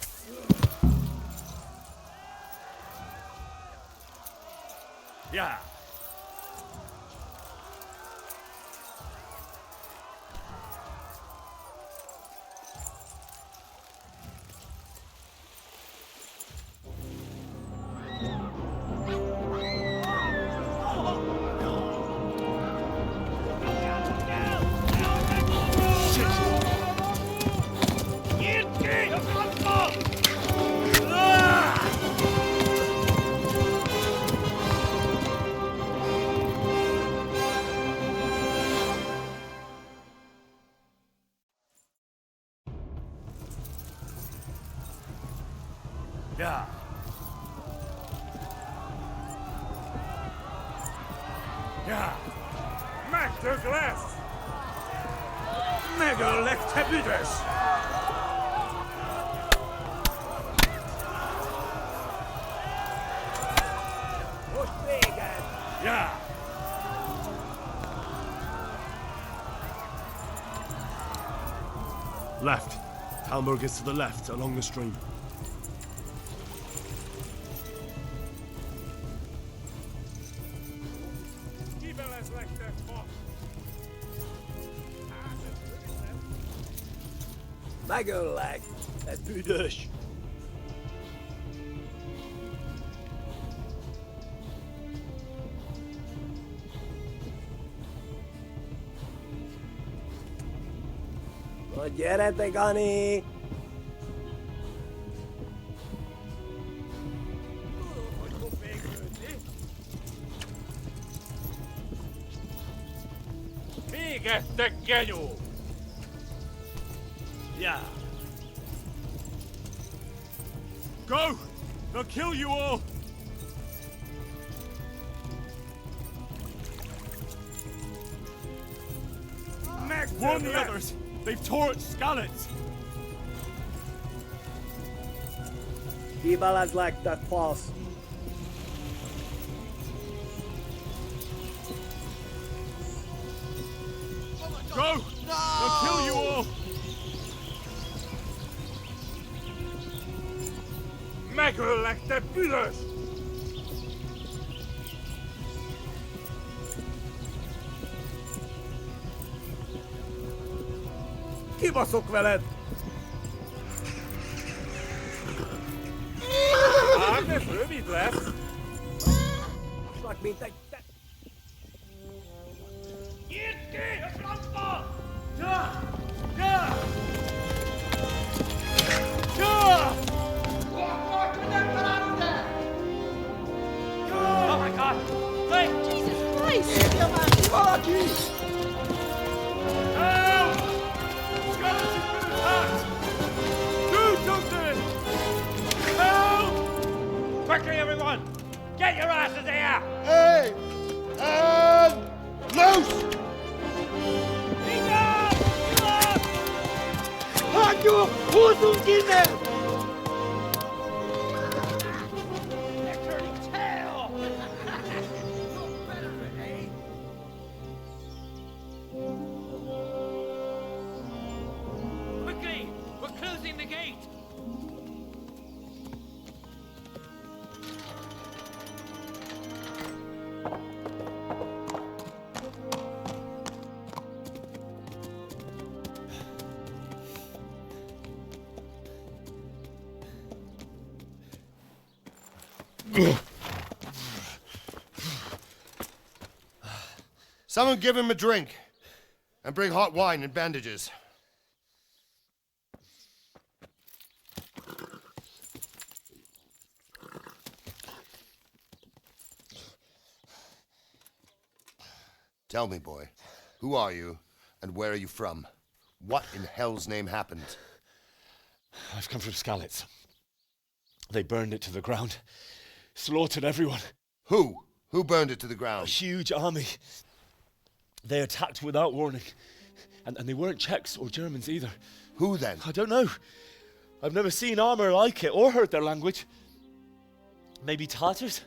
Ja! Yeah. Ja. Maak de glas. Mega left habitus. Ja. Left. Talmberg is to the left, along the stream. Megolag, that's Budush. Gyerete, Gani! Végettek, genyó! Yeah. Go! They'll kill you all! Warn the others! They've torched Skalitz! Kibalas like that false. Go! They'll kill you all! Megöllek, te büdös! Kibaszok veled! Hát ez rövid lesz. Csak mint egy... Nyírd ki a francba! Ja! Ja! Ja! Oh my God! Wait! Jesus Christ! Érje már ki valaki! Help! Skalitz has been attacked! Do something! Help! Quickly, everyone! Get your asses here! Hey! And loose! Hagyjuk! Húzzunk innen! Quickly! We're closing the gate! Someone give him a drink. And bring hot wine and bandages. Tell me, boy, who are you and where are you from? What in hell's name happened? I've come from Skalitz. They burned it to the ground. Slaughtered everyone. Who? Who burned it to the ground? A huge army. They attacked without warning. And they weren't Czechs or Germans either. Who then? I don't know. I've never seen armor like it or heard their language. Maybe Tatars?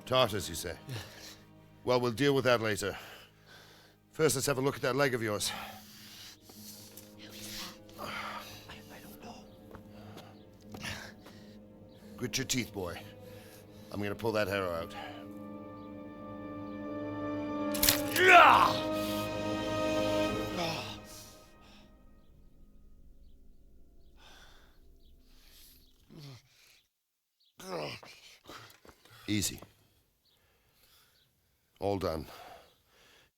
Tartars, you say? Well, we'll deal with that later. First, let's have a look at that leg of yours. I don't know. Grit your teeth, boy. I'm gonna pull that hair out. Easy. All done.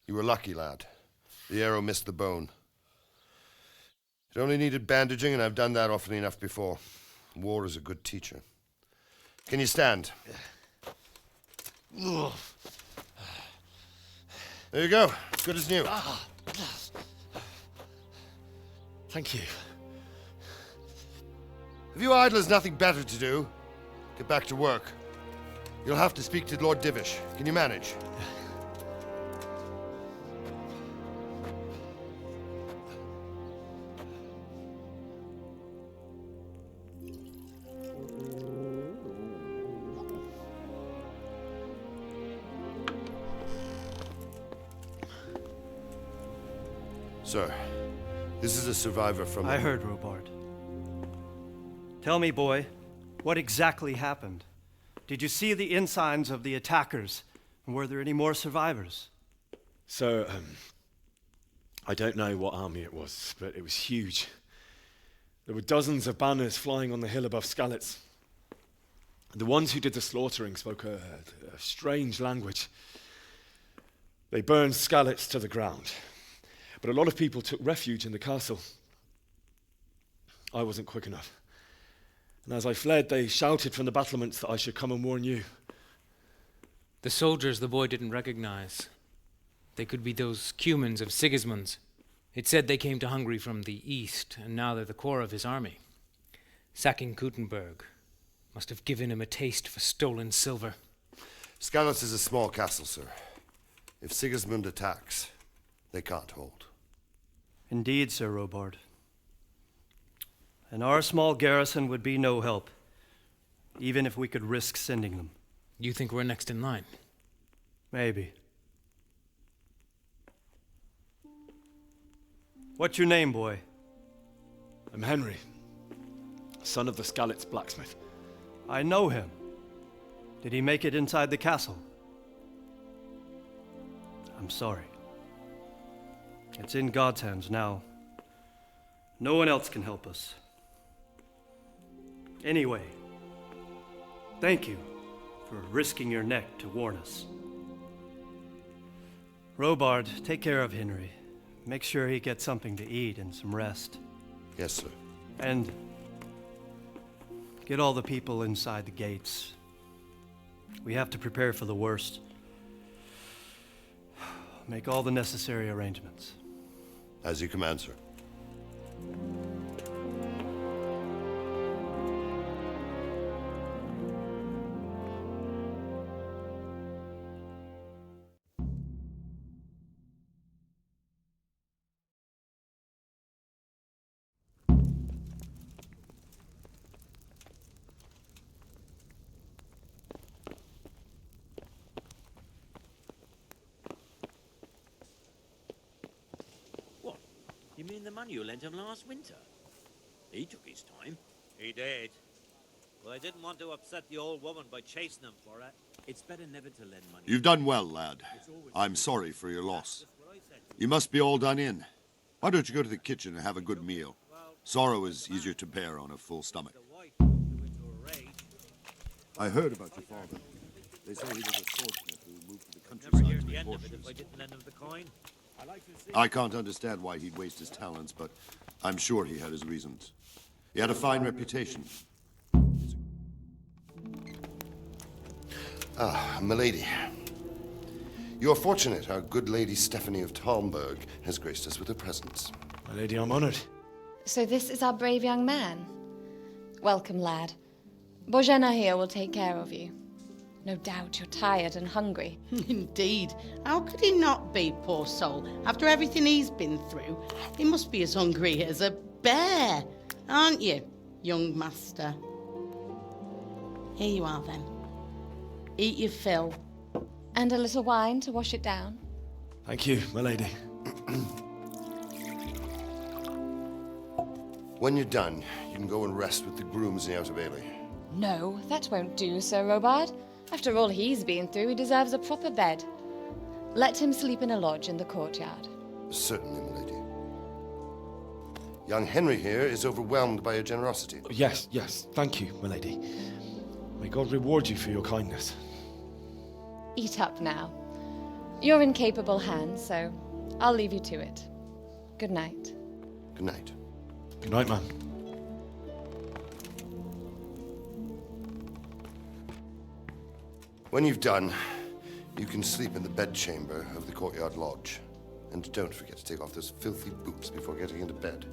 You were lucky, lad. The arrow missed the bone. It only needed bandaging, and I've done that often enough before. War is a good teacher. Can you stand? There you go. Good as new. Thank you. Have you idlers nothing better to do? Get back to work. You'll have to speak to Lord Divish. Can you manage? Sir, this is a survivor from... I heard, Robard. Tell me, boy, what exactly happened? Did you see the ensigns of the attackers? And were there any more survivors? So, I don't know what army it was, but it was huge. There were dozens of banners flying on the hill above Skalitz. The ones who did the slaughtering spoke a strange language. They burned Skalitz to the ground. But a lot of people took refuge in the castle. I wasn't quick enough. And as I fled, they shouted from the battlements that I should come and warn you. The soldiers the boy didn't recognize. They could be those Cumans of Sigismund's. It said they came to Hungary from the east, and now they're the core of his army. Sacking Kuttenberg must have given him a taste for stolen silver. Skalitz is a small castle, sir. If Sigismund attacks, they can't hold. Indeed, Sir Robard. And our small garrison would be no help, even if we could risk sending them. You think we're next in line? Maybe. What's your name, boy? I'm Henry, son of the Skalitz blacksmith. I know him. Did he make it inside the castle? I'm sorry. It's in God's hands now. No one else can help us. Anyway, thank you for risking your neck to warn us. Robard, take care of Henry. Make sure he gets something to eat and some rest. Yes, sir. And get all the people inside the gates. We have to prepare for the worst. Make all the necessary arrangements. As you command, sir. You mean the man you lent him last winter? He took his time. He did. Well, I didn't want to upset the old woman by chasing him for it. It's better never to lend money. You've done well, lad. I'm sorry for your loss. You must be all done in. Why don't you go to the kitchen and have a good meal? Sorrow is easier to bear on a full stomach. I heard about your father. They say he was a swordsmith who moved to the countryside. Never hear the end of it if I didn't lend him the coin. I can't understand why he'd waste his talents, but I'm sure he had his reasons. He had a fine reputation. Ah, milady. You're fortunate our good lady Stephanie of Talmberg has graced us with her presence. My lady, I'm honored. So this is our brave young man. Welcome, lad. Bozhena here will take care of you. No doubt you're tired and hungry. Indeed. How could he not be, poor soul? After everything he's been through, he must be as hungry as a bear, aren't you, young master? Here you are, then. Eat your fill. And a little wine to wash it down. Thank you, my lady. When you're done, you can go and rest with the grooms in the outer bailey. No, that won't do, Sir Robard. After all he's been through, he deserves a proper bed. Let him sleep in a lodge in the courtyard. Certainly, milady. Young Henry here is overwhelmed by your generosity. Yes, yes. Thank you, my lady. May God reward you for your kindness. Eat up now. You're in capable hands, so I'll leave you to it. Good night. Good night. Good night, ma'am. When you've done, you can sleep in the bedchamber of the courtyard lodge. And don't forget to take off those filthy boots before getting into bed.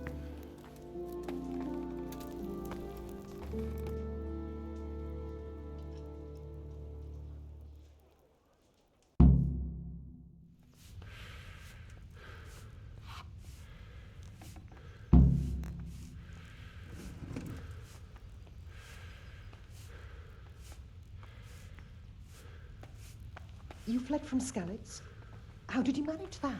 You fled from Skalitz? How did you manage that?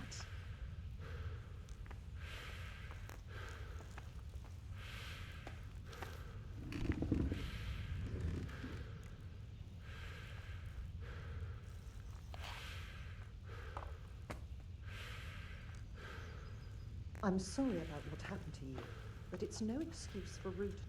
I'm sorry about what happened to you, but it's no excuse for rudeness.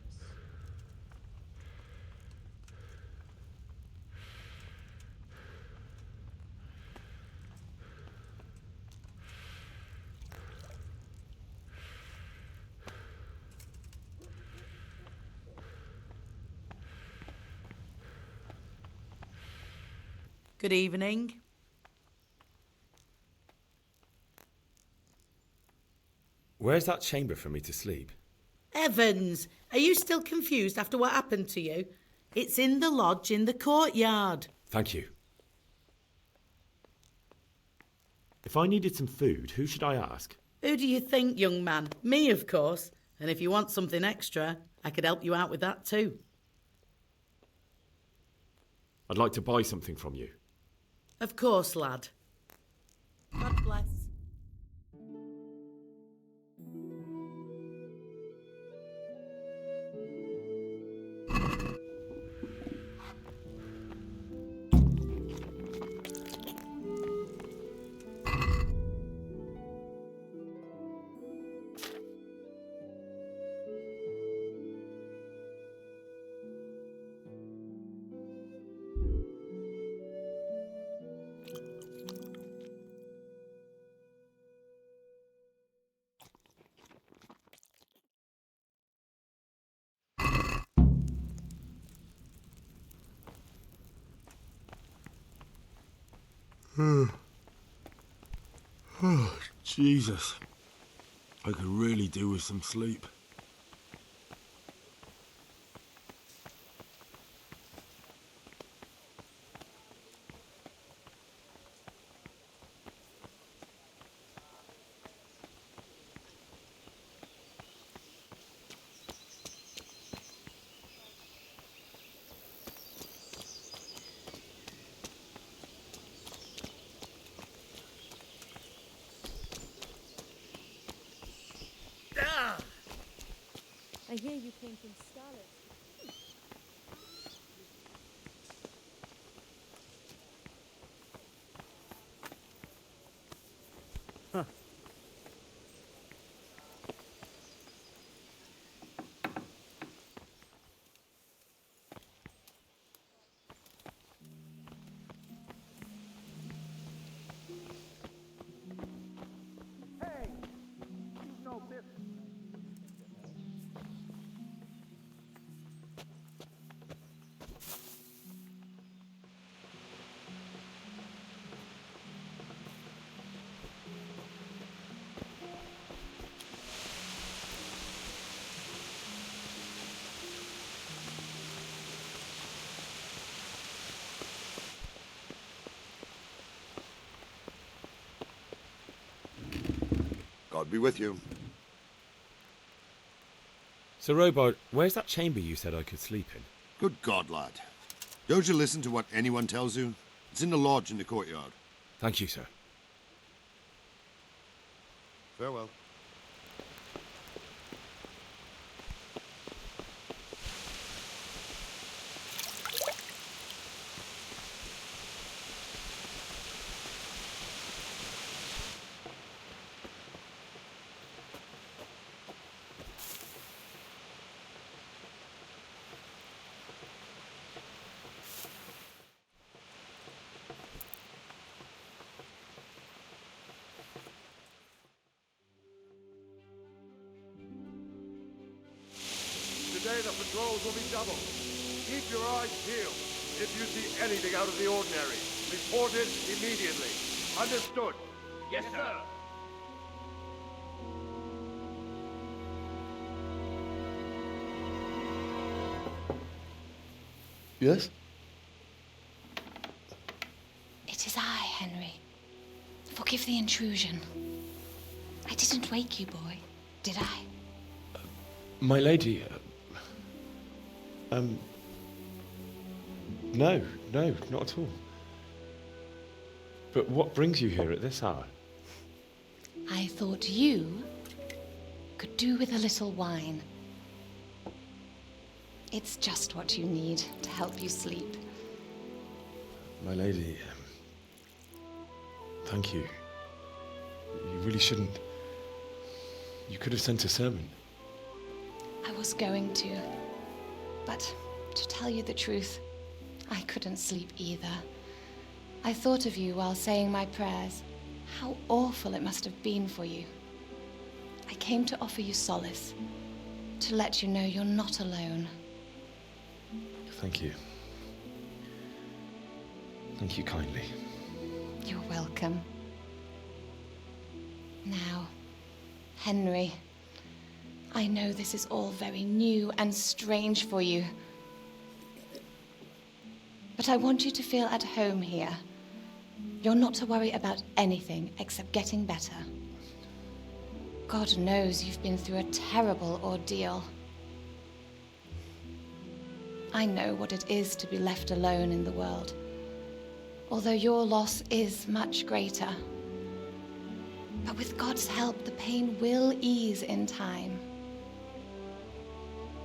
Good evening. Where's that chamber for me to sleep? Evans, are you still confused after what happened to you? It's in the lodge in the courtyard. Thank you. If I needed some food, who should I ask? Who do you think, young man? Me, of course. And if you want something extra, I could help you out with that too. I'd like to buy something from you. Of course, lad. God bless. Oh, Jesus. I could really do with some sleep. I hear you came from Skalitz. Huh. Hey, you know business. God be with you. Sir Robard, where's that chamber you said I could sleep in? Good God, lad. Don't you listen to what anyone tells you? It's in the lodge in the courtyard. Thank you, sir. Farewell. Today the patrols will be doubled. Keep your eyes peeled. If you see anything out of the ordinary, report it immediately. Understood? Yes, sir. Yes? It is I, Henry. Forgive the intrusion. I didn't wake you, boy, did I? My lady, no, not at all. But what brings you here at this hour? I thought you could do with a little wine. It's just what you need to help you sleep. My lady, thank you. You really shouldn't. You could have sent a servant. I was going to, but to tell you the truth, I couldn't sleep either. I thought of you while saying my prayers. How awful it must have been for you. I came to offer you solace, to let you know you're not alone. Thank you. Thank you kindly. You're welcome. Now, Henry, I know this is all very new and strange for you, but I want you to feel at home here. You're not to worry about anything except getting better. God knows you've been through a terrible ordeal. I know what it is to be left alone in the world, although your loss is much greater. But with God's help, the pain will ease in time.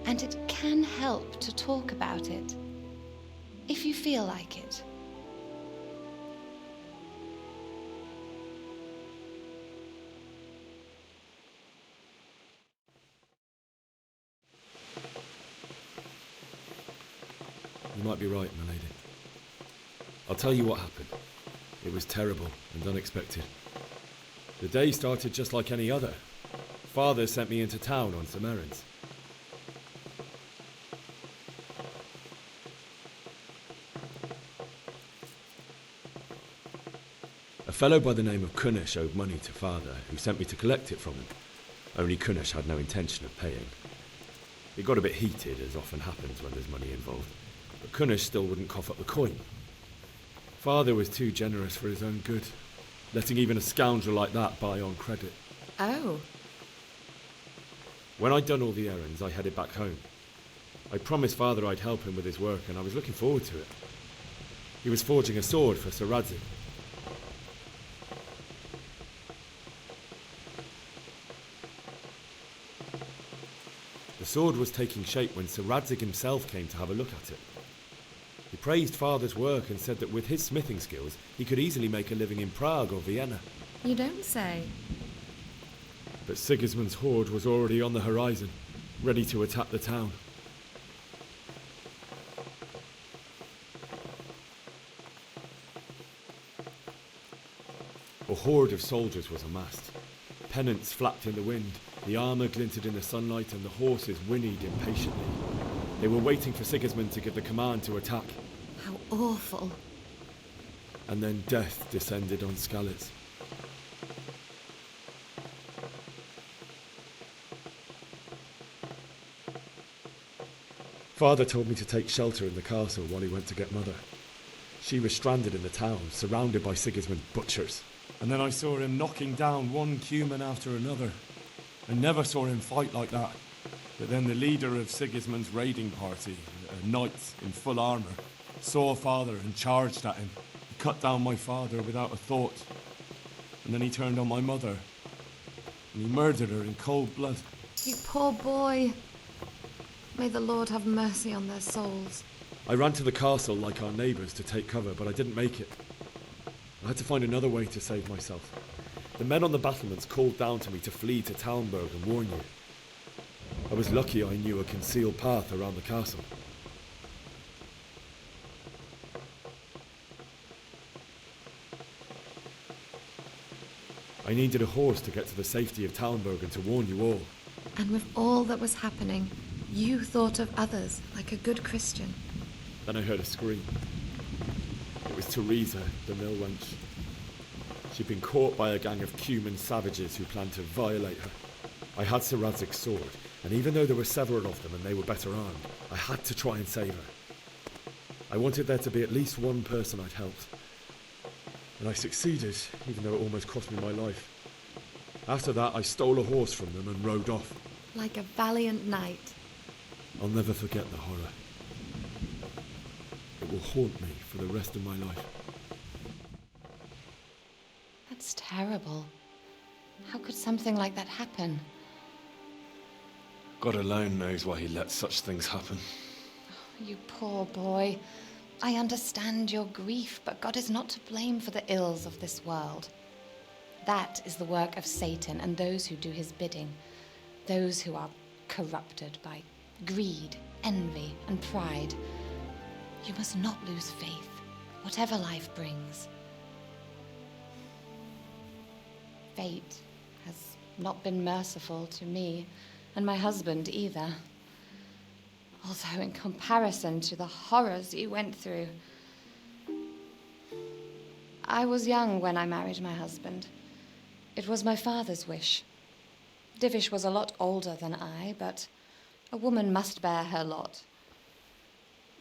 And it can help to talk about it, if you feel like it. You might be right, my lady. I'll tell you what happened. It was terrible and unexpected. The day started just like any other. Father sent me into town on some errands. A fellow by the name of Kunesh owed money to Father, who sent me to collect it from him. Only Kunesh had no intention of paying. It got a bit heated, as often happens when there's money involved, but Kunesh still wouldn't cough up the coin. Father was too generous for his own good, letting even a scoundrel like that buy on credit. Oh. When I'd done all the errands, I headed back home. I promised Father I'd help him with his work, and I was looking forward to it. He was forging a sword for Sir Radzig. The sword was taking shape when Sir Radzig himself came to have a look at it. He praised Father's work and said that with his smithing skills, he could easily make a living in Prague or Vienna. You don't say. But Sigismund's horde was already on the horizon, ready to attack the town. A horde of soldiers was amassed. Pennants flapped in the wind, the armour glinted in the sunlight, and the horses whinnied impatiently. They were waiting for Sigismund to give the command to attack. How awful. And then death descended on Skalitz. Father told me to take shelter in the castle while he went to get Mother. She was stranded in the town, surrounded by Sigismund's butchers. And then I saw him knocking down one Cuman after another. I never saw him fight like that. But then the leader of Sigismund's raiding party, a knight in full armour, saw Father and charged at him. He cut down my father without a thought. And then he turned on my mother. And he murdered her in cold blood. You poor boy. May the Lord have mercy on their souls. I ran to the castle like our neighbours to take cover, but I didn't make it. I had to find another way to save myself. The men on the battlements called down to me to flee to Talmberg and warn you. I was lucky I knew a concealed path around the castle. I needed a horse to get to the safety of Talmberg and to warn you all. And with all that was happening, you thought of others like a good Christian. Then I heard a scream. It was Teresa, the mill wench. She'd been caught by a gang of Cuman savages who planned to violate her. I had Sir Radzig's sword, and even though there were several of them and they were better armed, I had to try and save her. I wanted there to be at least one person I'd helped. And I succeeded, even though it almost cost me my life. After that, I stole a horse from them and rode off. Like a valiant knight. I'll never forget the horror. It will haunt me for the rest of my life. It's terrible. How could something like that happen? God alone knows why he lets such things happen. You poor boy. I understand your grief, but God is not to blame for the ills of this world. That is the work of Satan and those who do his bidding. Those who are corrupted by greed, envy, and pride. You must not lose faith, whatever life brings. Fate has not been merciful to me, and my husband either. Although in comparison to the horrors you went through. I was young when I married my husband. It was my father's wish. Divish was a lot older than I, but a woman must bear her lot.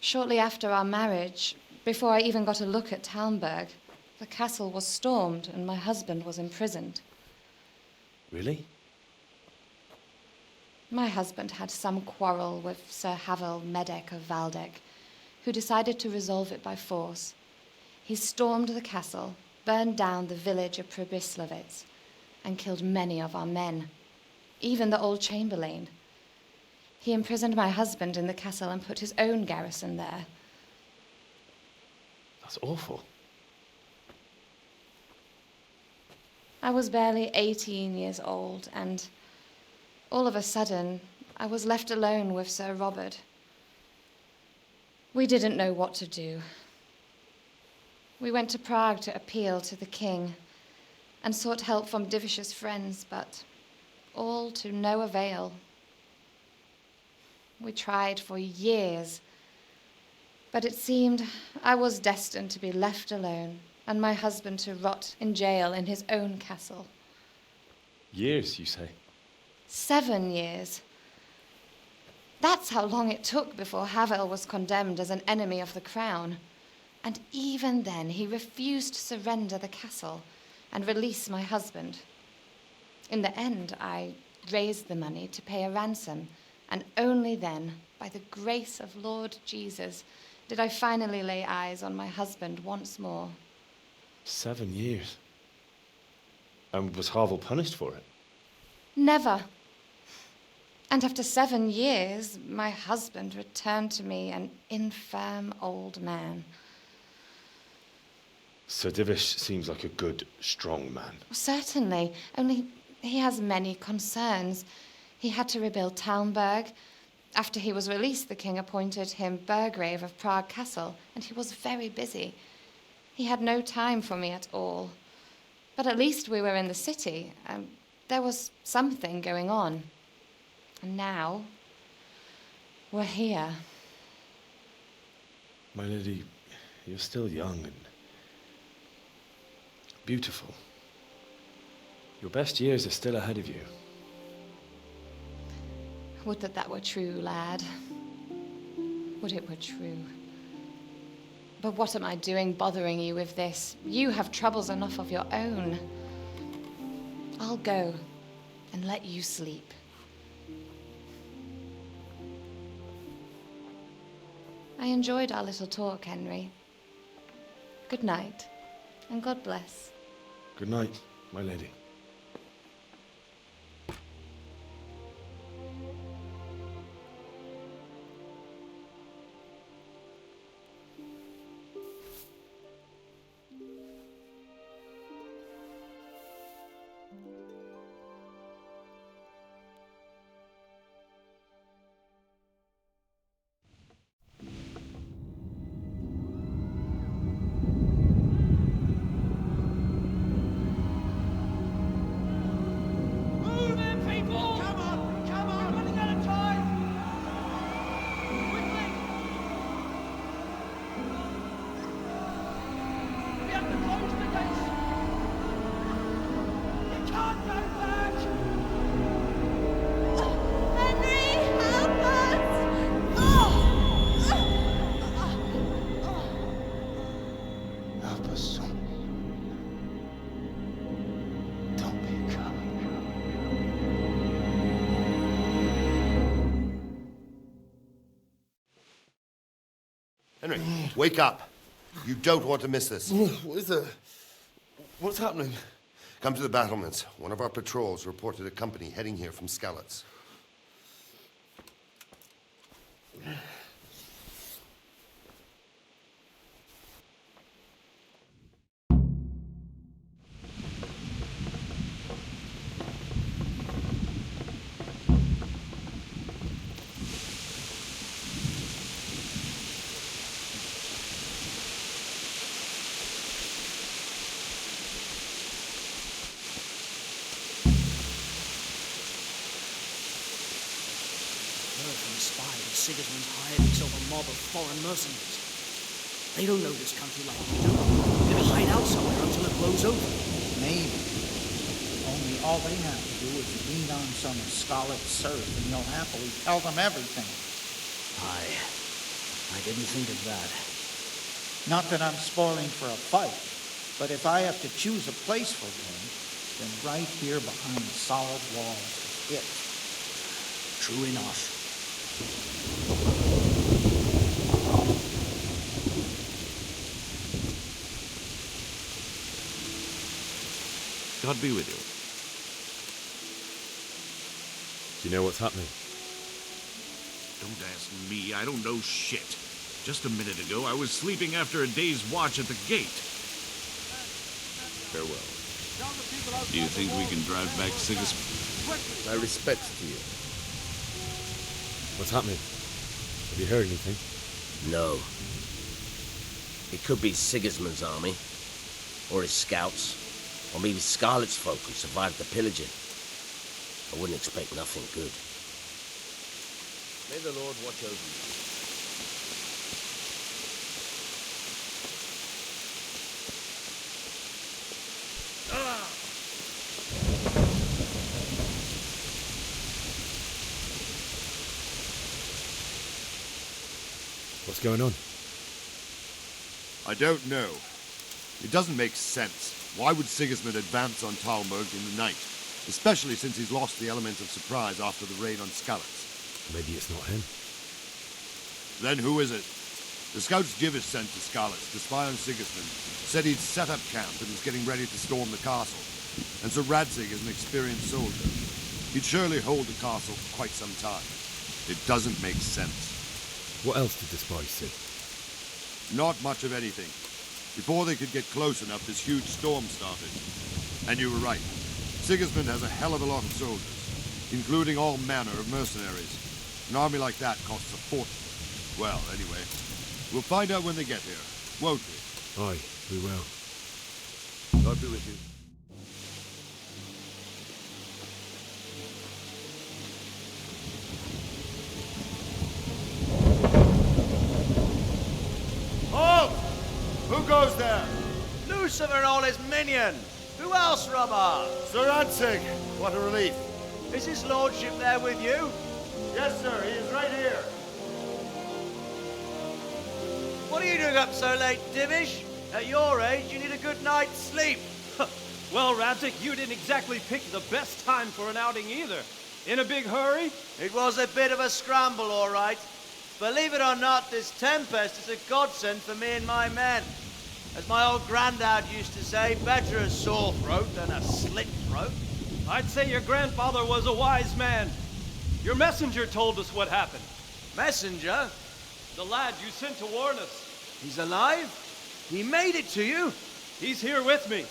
Shortly after our marriage, before I even got a look at Talmberg, the castle was stormed and my husband was imprisoned. Really? My husband had some quarrel with Sir Havel Medek of Valdek, who decided to resolve it by force. He stormed the castle, burned down the village of Pribyslavitz, and killed many of our men, even the old chamberlain. He imprisoned my husband in the castle and put his own garrison there. That's awful. I was barely 18 years old, and all of a sudden, I was left alone with Sir Robert. We didn't know what to do. We went to Prague to appeal to the king and sought help from Divish's friends, but all to no avail. We tried for years, but it seemed I was destined to be left alone and my husband to rot in jail in his own castle. Years, you say? 7 years. That's how long it took before Havel was condemned as an enemy of the crown. And even then, he refused to surrender the castle and release my husband. In the end, I raised the money to pay a ransom, and only then, by the grace of Lord Jesus, did I finally lay eyes on my husband once more. 7 years? And was Havel punished for it? Never. And after 7 years, my husband returned to me an infirm old man. Sir Divish seems like a good, strong man. Certainly, only he has many concerns. He had to rebuild Talmberg. After he was released, the king appointed him Burgrave of Prague Castle, and he was very busy. He had no time for me at all. But at least we were in the city, and there was something going on. And now, we're here. My lady, you're still young and beautiful. Your best years are still ahead of you. Would that that were true, lad. Would it were true. But what am I doing bothering you with this? You have troubles enough of your own. I'll go and let you sleep. I enjoyed our little talk, Henry. Good night, and God bless. Good night, my lady. Henry, wake up. You don't want to miss this. What is it? What's happening? Come to the battlements. One of our patrols reported a company heading here from Skalitz. Sigismund's hired himself a mob of foreign mercenaries. They don't know this country like we do. They're gonna hide out somewhere until it blows over. Maybe. Only all they have to do is lean on some Skalitz serf and you'll happily tell them everything. I didn't think of that. Not that I'm spoiling for a fight, but if I have to choose a place for them, then right here behind the solid walls is it. True enough. God be with you. Do you know what's happening? Don't ask me. I don't know shit. Just a minute ago, I was sleeping after a day's watch at the gate. Farewell. Do you think we can drive back Sigismund? My respects to you. What's happening? Have you heard anything? No. It could be Sigismund's army, or his scouts, or maybe Skalitz folk who survived the pillaging. I wouldn't expect nothing good. May the Lord watch over you. What's going on? I don't know. It doesn't make sense. Why would Sigismund advance on Talmberg in the night? Especially since he's lost the element of surprise after the raid on Skalitz. Maybe it's not him. Then who is it? The scouts Givis sent to Skalitz to spy on Sigismund said he'd set up camp and was getting ready to storm the castle. And Sir Radzig is an experienced soldier. He'd surely hold the castle for quite some time. It doesn't make sense. What else did the spies see? Not much of anything. Before they could get close enough, this huge storm started. And you were right. Sigismund has a hell of a lot of soldiers, including all manner of mercenaries. An army like that costs a fortune. Well, anyway, we'll find out when they get here, won't we? Aye, we will. God be with you. Halt! Who goes there? Lucifer and all his minions! Who else, Rubber? Sir Radzig! What a relief. Is his lordship there with you? Yes, sir. He is right here. What are you doing up so late, Divish? At your age, you need a good night's sleep. Well, Radzig, you didn't exactly pick the best time for an outing either. In a big hurry? It was a bit of a scramble, all right. Believe it or not, this tempest is a godsend for me and my men. As my old granddad used to say, better a sore throat than a slit throat. I'd say your grandfather was a wise man. Your messenger told us what happened. Messenger? The lad you sent to warn us. He's alive? He made it to you? He's here with me.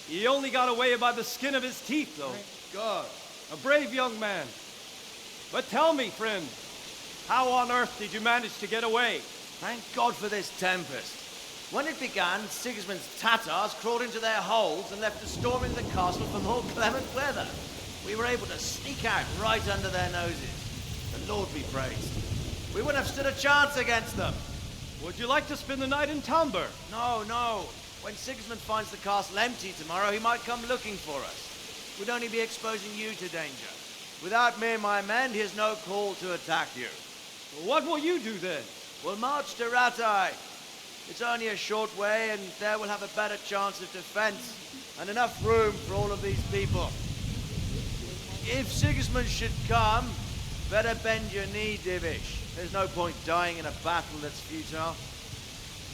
He only got away by the skin of his teeth, though. Thank God. A brave young man. But tell me, friend, how on earth did you manage to get away? Thank God for this tempest. When it began, Sigismund's Tatars crawled into their holes and left us storming the castle for more clement weather. We were able to sneak out right under their noses. The Lord be praised. We wouldn't have stood a chance against them. Would you like to spend the night in Talmberg? No, no. When Sigismund finds the castle empty tomorrow, he might come looking for us. We'd only be exposing you to danger. Without me and my men, he has no call to attack you. Well, what will you do then? We'll march to Ratai. It's only a short way, and there we'll have a better chance of defense, and enough room for all of these people. If Sigismund should come, better bend your knee, Divish. There's no point dying in a battle that's futile.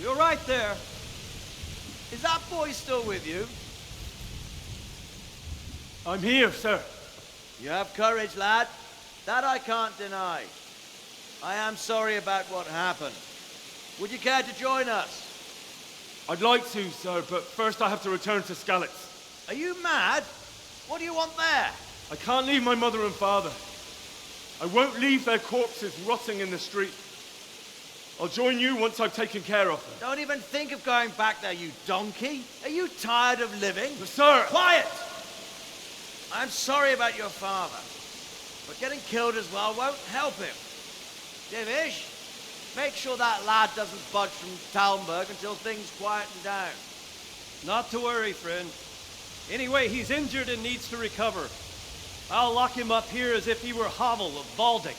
You're right there. Is that boy still with you? I'm here, sir. You have courage, lad. That I can't deny. I am sorry about what happened. Would you care to join us? I'd like to, sir, but first I have to return to Skalitz. Are you mad? What do you want there? I can't leave my mother and father. I won't leave their corpses rotting in the street. I'll join you once I've taken care of them. Don't even think of going back there, you donkey. Are you tired of living? But sir! Quiet! I'm sorry about your father, but getting killed as well won't help him. Divish, make sure that lad doesn't budge from Talmberg until things quieten down. Not to worry, friend. Anyway, he's injured and needs to recover. I'll lock him up here as if he were Havel of Baldic.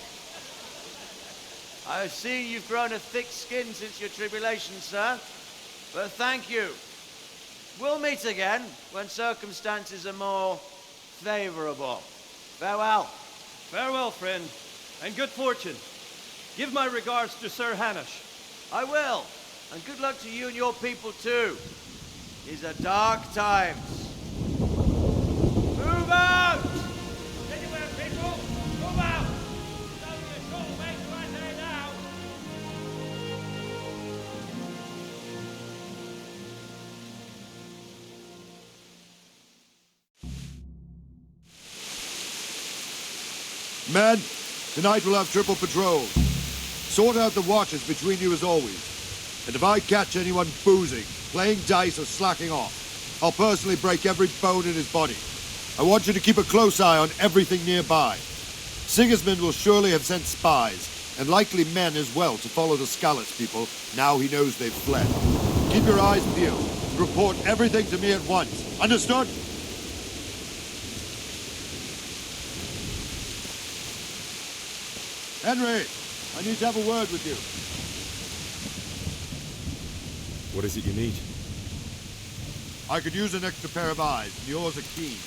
I see you've grown a thick skin since your tribulation, sir. But thank you. We'll meet again when circumstances are more favorable. Farewell. Farewell, friend, and good fortune. Give my regards to Sir Hanush. I will, and good luck to you and your people too. These are dark times. Move out! Anywhere, people! Move out! It's only a short way to right there now. Men, tonight we'll have triple patrols. Sort out the watches between you as always. And if I catch anyone boozing, playing dice or slacking off, I'll personally break every bone in his body. I want you to keep a close eye on everything nearby. Sigismund will surely have sent spies, and likely men as well, to follow the Skalitz people now he knows they've fled. Keep your eyes peeled and report everything to me at once. Understood? Henry, I need to have a word with you. What is it you need? I could use an extra pair of eyes, and yours are keen.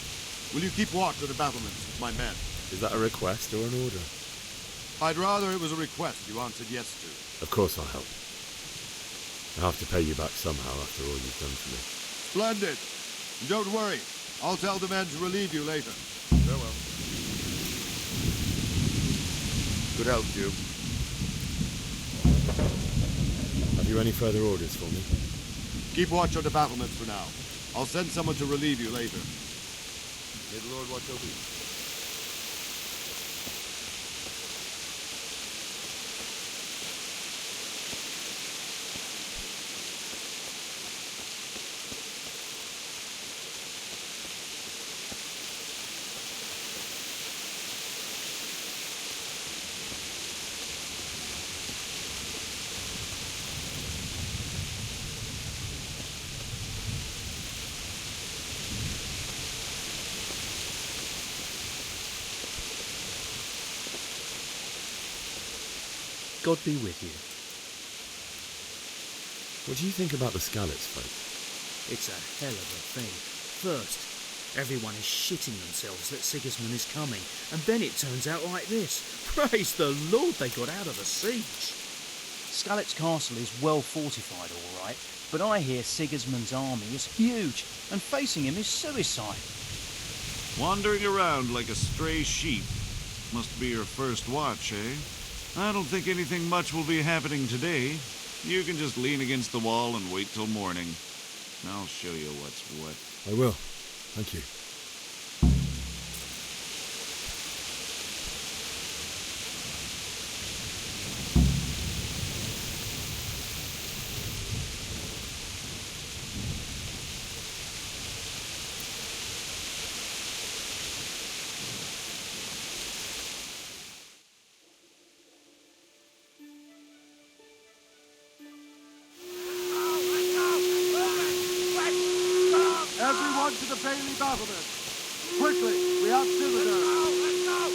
Will you keep watch on the battlements with my men? Is that a request or an order? I'd rather it was a request you answered yes to. Of course I'll help. I have to pay you back somehow after all you've done for me. Splendid. And don't worry, I'll tell the men to relieve you later. Farewell. Good health, Duke. Have you any further orders for me? Keep watch on the battlements for now. I'll send someone to relieve you later. May the Lord watch over you. God be with you. What do you think about the Skalitz folk? It's a hell of a thing. First, everyone is shitting themselves that Sigismund is coming, and then it turns out like this. Praise the Lord they got out of the siege. Skalitz Castle is well fortified, all right, but I hear Sigismund's army is huge, and facing him is suicide. Wandering around like a stray sheep. Must be your first watch, eh? I don't think anything much will be happening today. You can just lean against the wall and wait till morning. I'll show you what's what. I will. Thank you. Everyone to the Bailey battlement. Quickly, we have visitors. Let's go!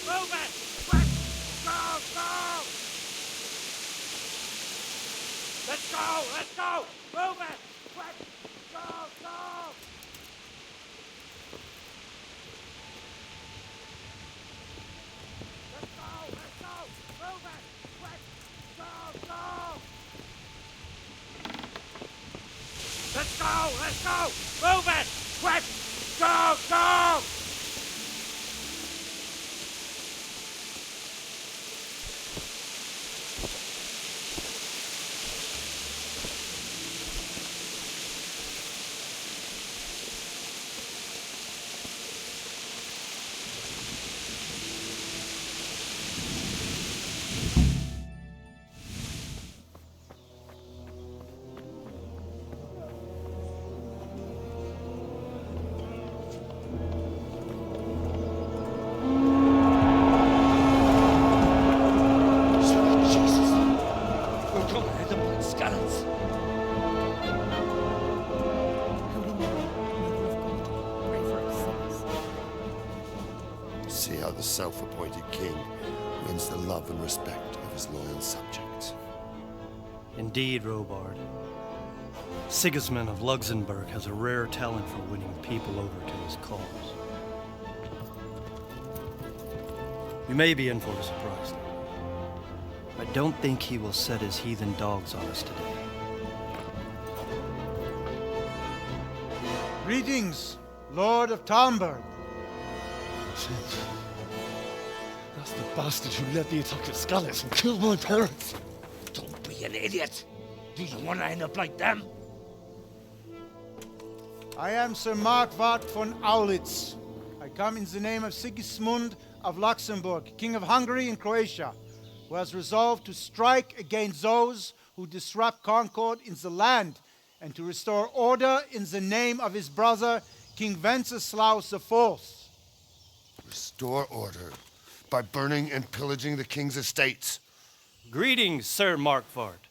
Move it! Go! Go! Let's go! Move it! Go! Go! Let's go! Move it! Go! Go! Let's go! Move it! Go! Go! Go! Move it! Quick! Go! Go! See how the self-appointed king wins the love and respect of his loyal subjects. Indeed, Robard. Sigismund of Luxembourg has a rare talent for winning people over to his cause. You may be in for a surprise, though. I don't think he will set his heathen dogs on us today. Greetings, Lord of Talmberg. That's the bastard who led the attack at Skalitz and killed my parents. Don't be an idiot. Do you want to end up like them? I am Sir Markwart von Aulitz. I come in the name of Sigismund of Luxembourg, King of Hungary and Croatia, who has resolved to strike against those who disrupt concord in the land and to restore order in the name of his brother, King Wenceslaus IV. Restore order by burning and pillaging the king's estates. Greetings, Sir Markwart.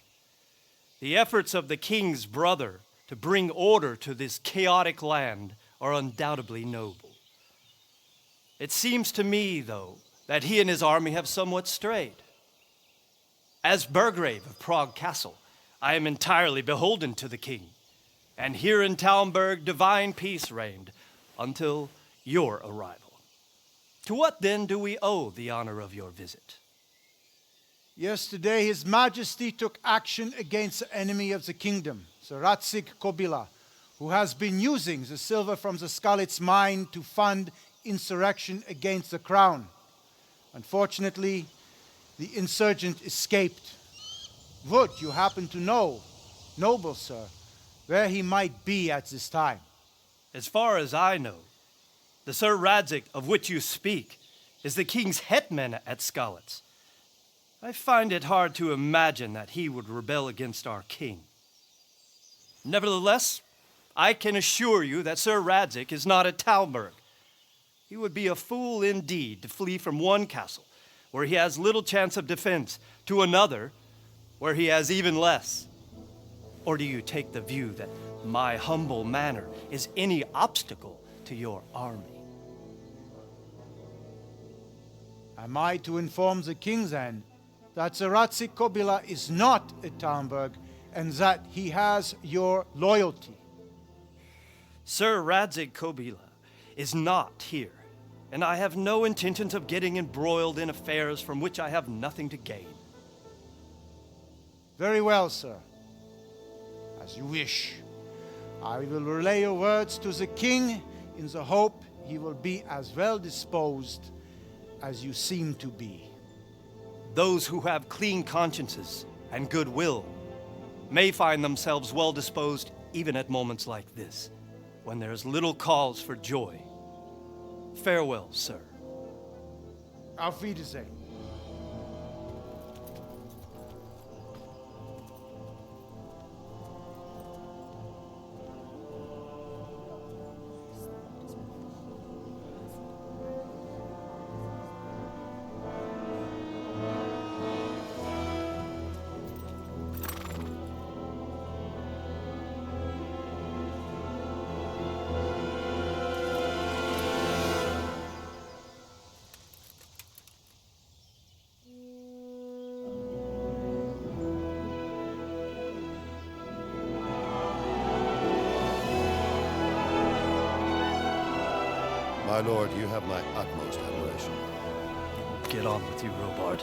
The efforts of the king's brother to bring order to this chaotic land are undoubtedly noble. It seems to me, though, that he and his army have somewhat strayed. As Burgrave of Prague Castle, I am entirely beholden to the king, and here in Talmberg divine peace reigned until your arrival. To what then do we owe the honor of your visit? Yesterday, His Majesty took action against the enemy of the kingdom, Sir Radzig Kobyla, who has been using the silver from the Skalitz mine to fund insurrection against the crown. Unfortunately, the insurgent escaped. Would you happen to know, noble sir, where he might be at this time? As far as I know, the Sir Radzig of which you speak is the king's hetman at Skalitz. I find it hard to imagine that he would rebel against our king. Nevertheless, I can assure you that Sir Radzig is not at Talmberg. He would be a fool indeed to flee from one castle where he has little chance of defense to another where he has even less. Or do you take the view that my humble manner is any obstacle to your army? Am I to inform the king then that Sir Radzig Kobyla is not at Talmberg and that he has your loyalty? Sir Radzig Kobyla is not here, and I have no intentions of getting embroiled in affairs from which I have nothing to gain. Very well, sir. As you wish. I will relay your words to the king in the hope he will be as well disposed as you seem to be. Those who have clean consciences and goodwill may find themselves well disposed even at moments like this, when there is little cause for joy. Farewell, sir. Auf Wiedersehen. My lord, you have my utmost admiration. Get on with you, Robard.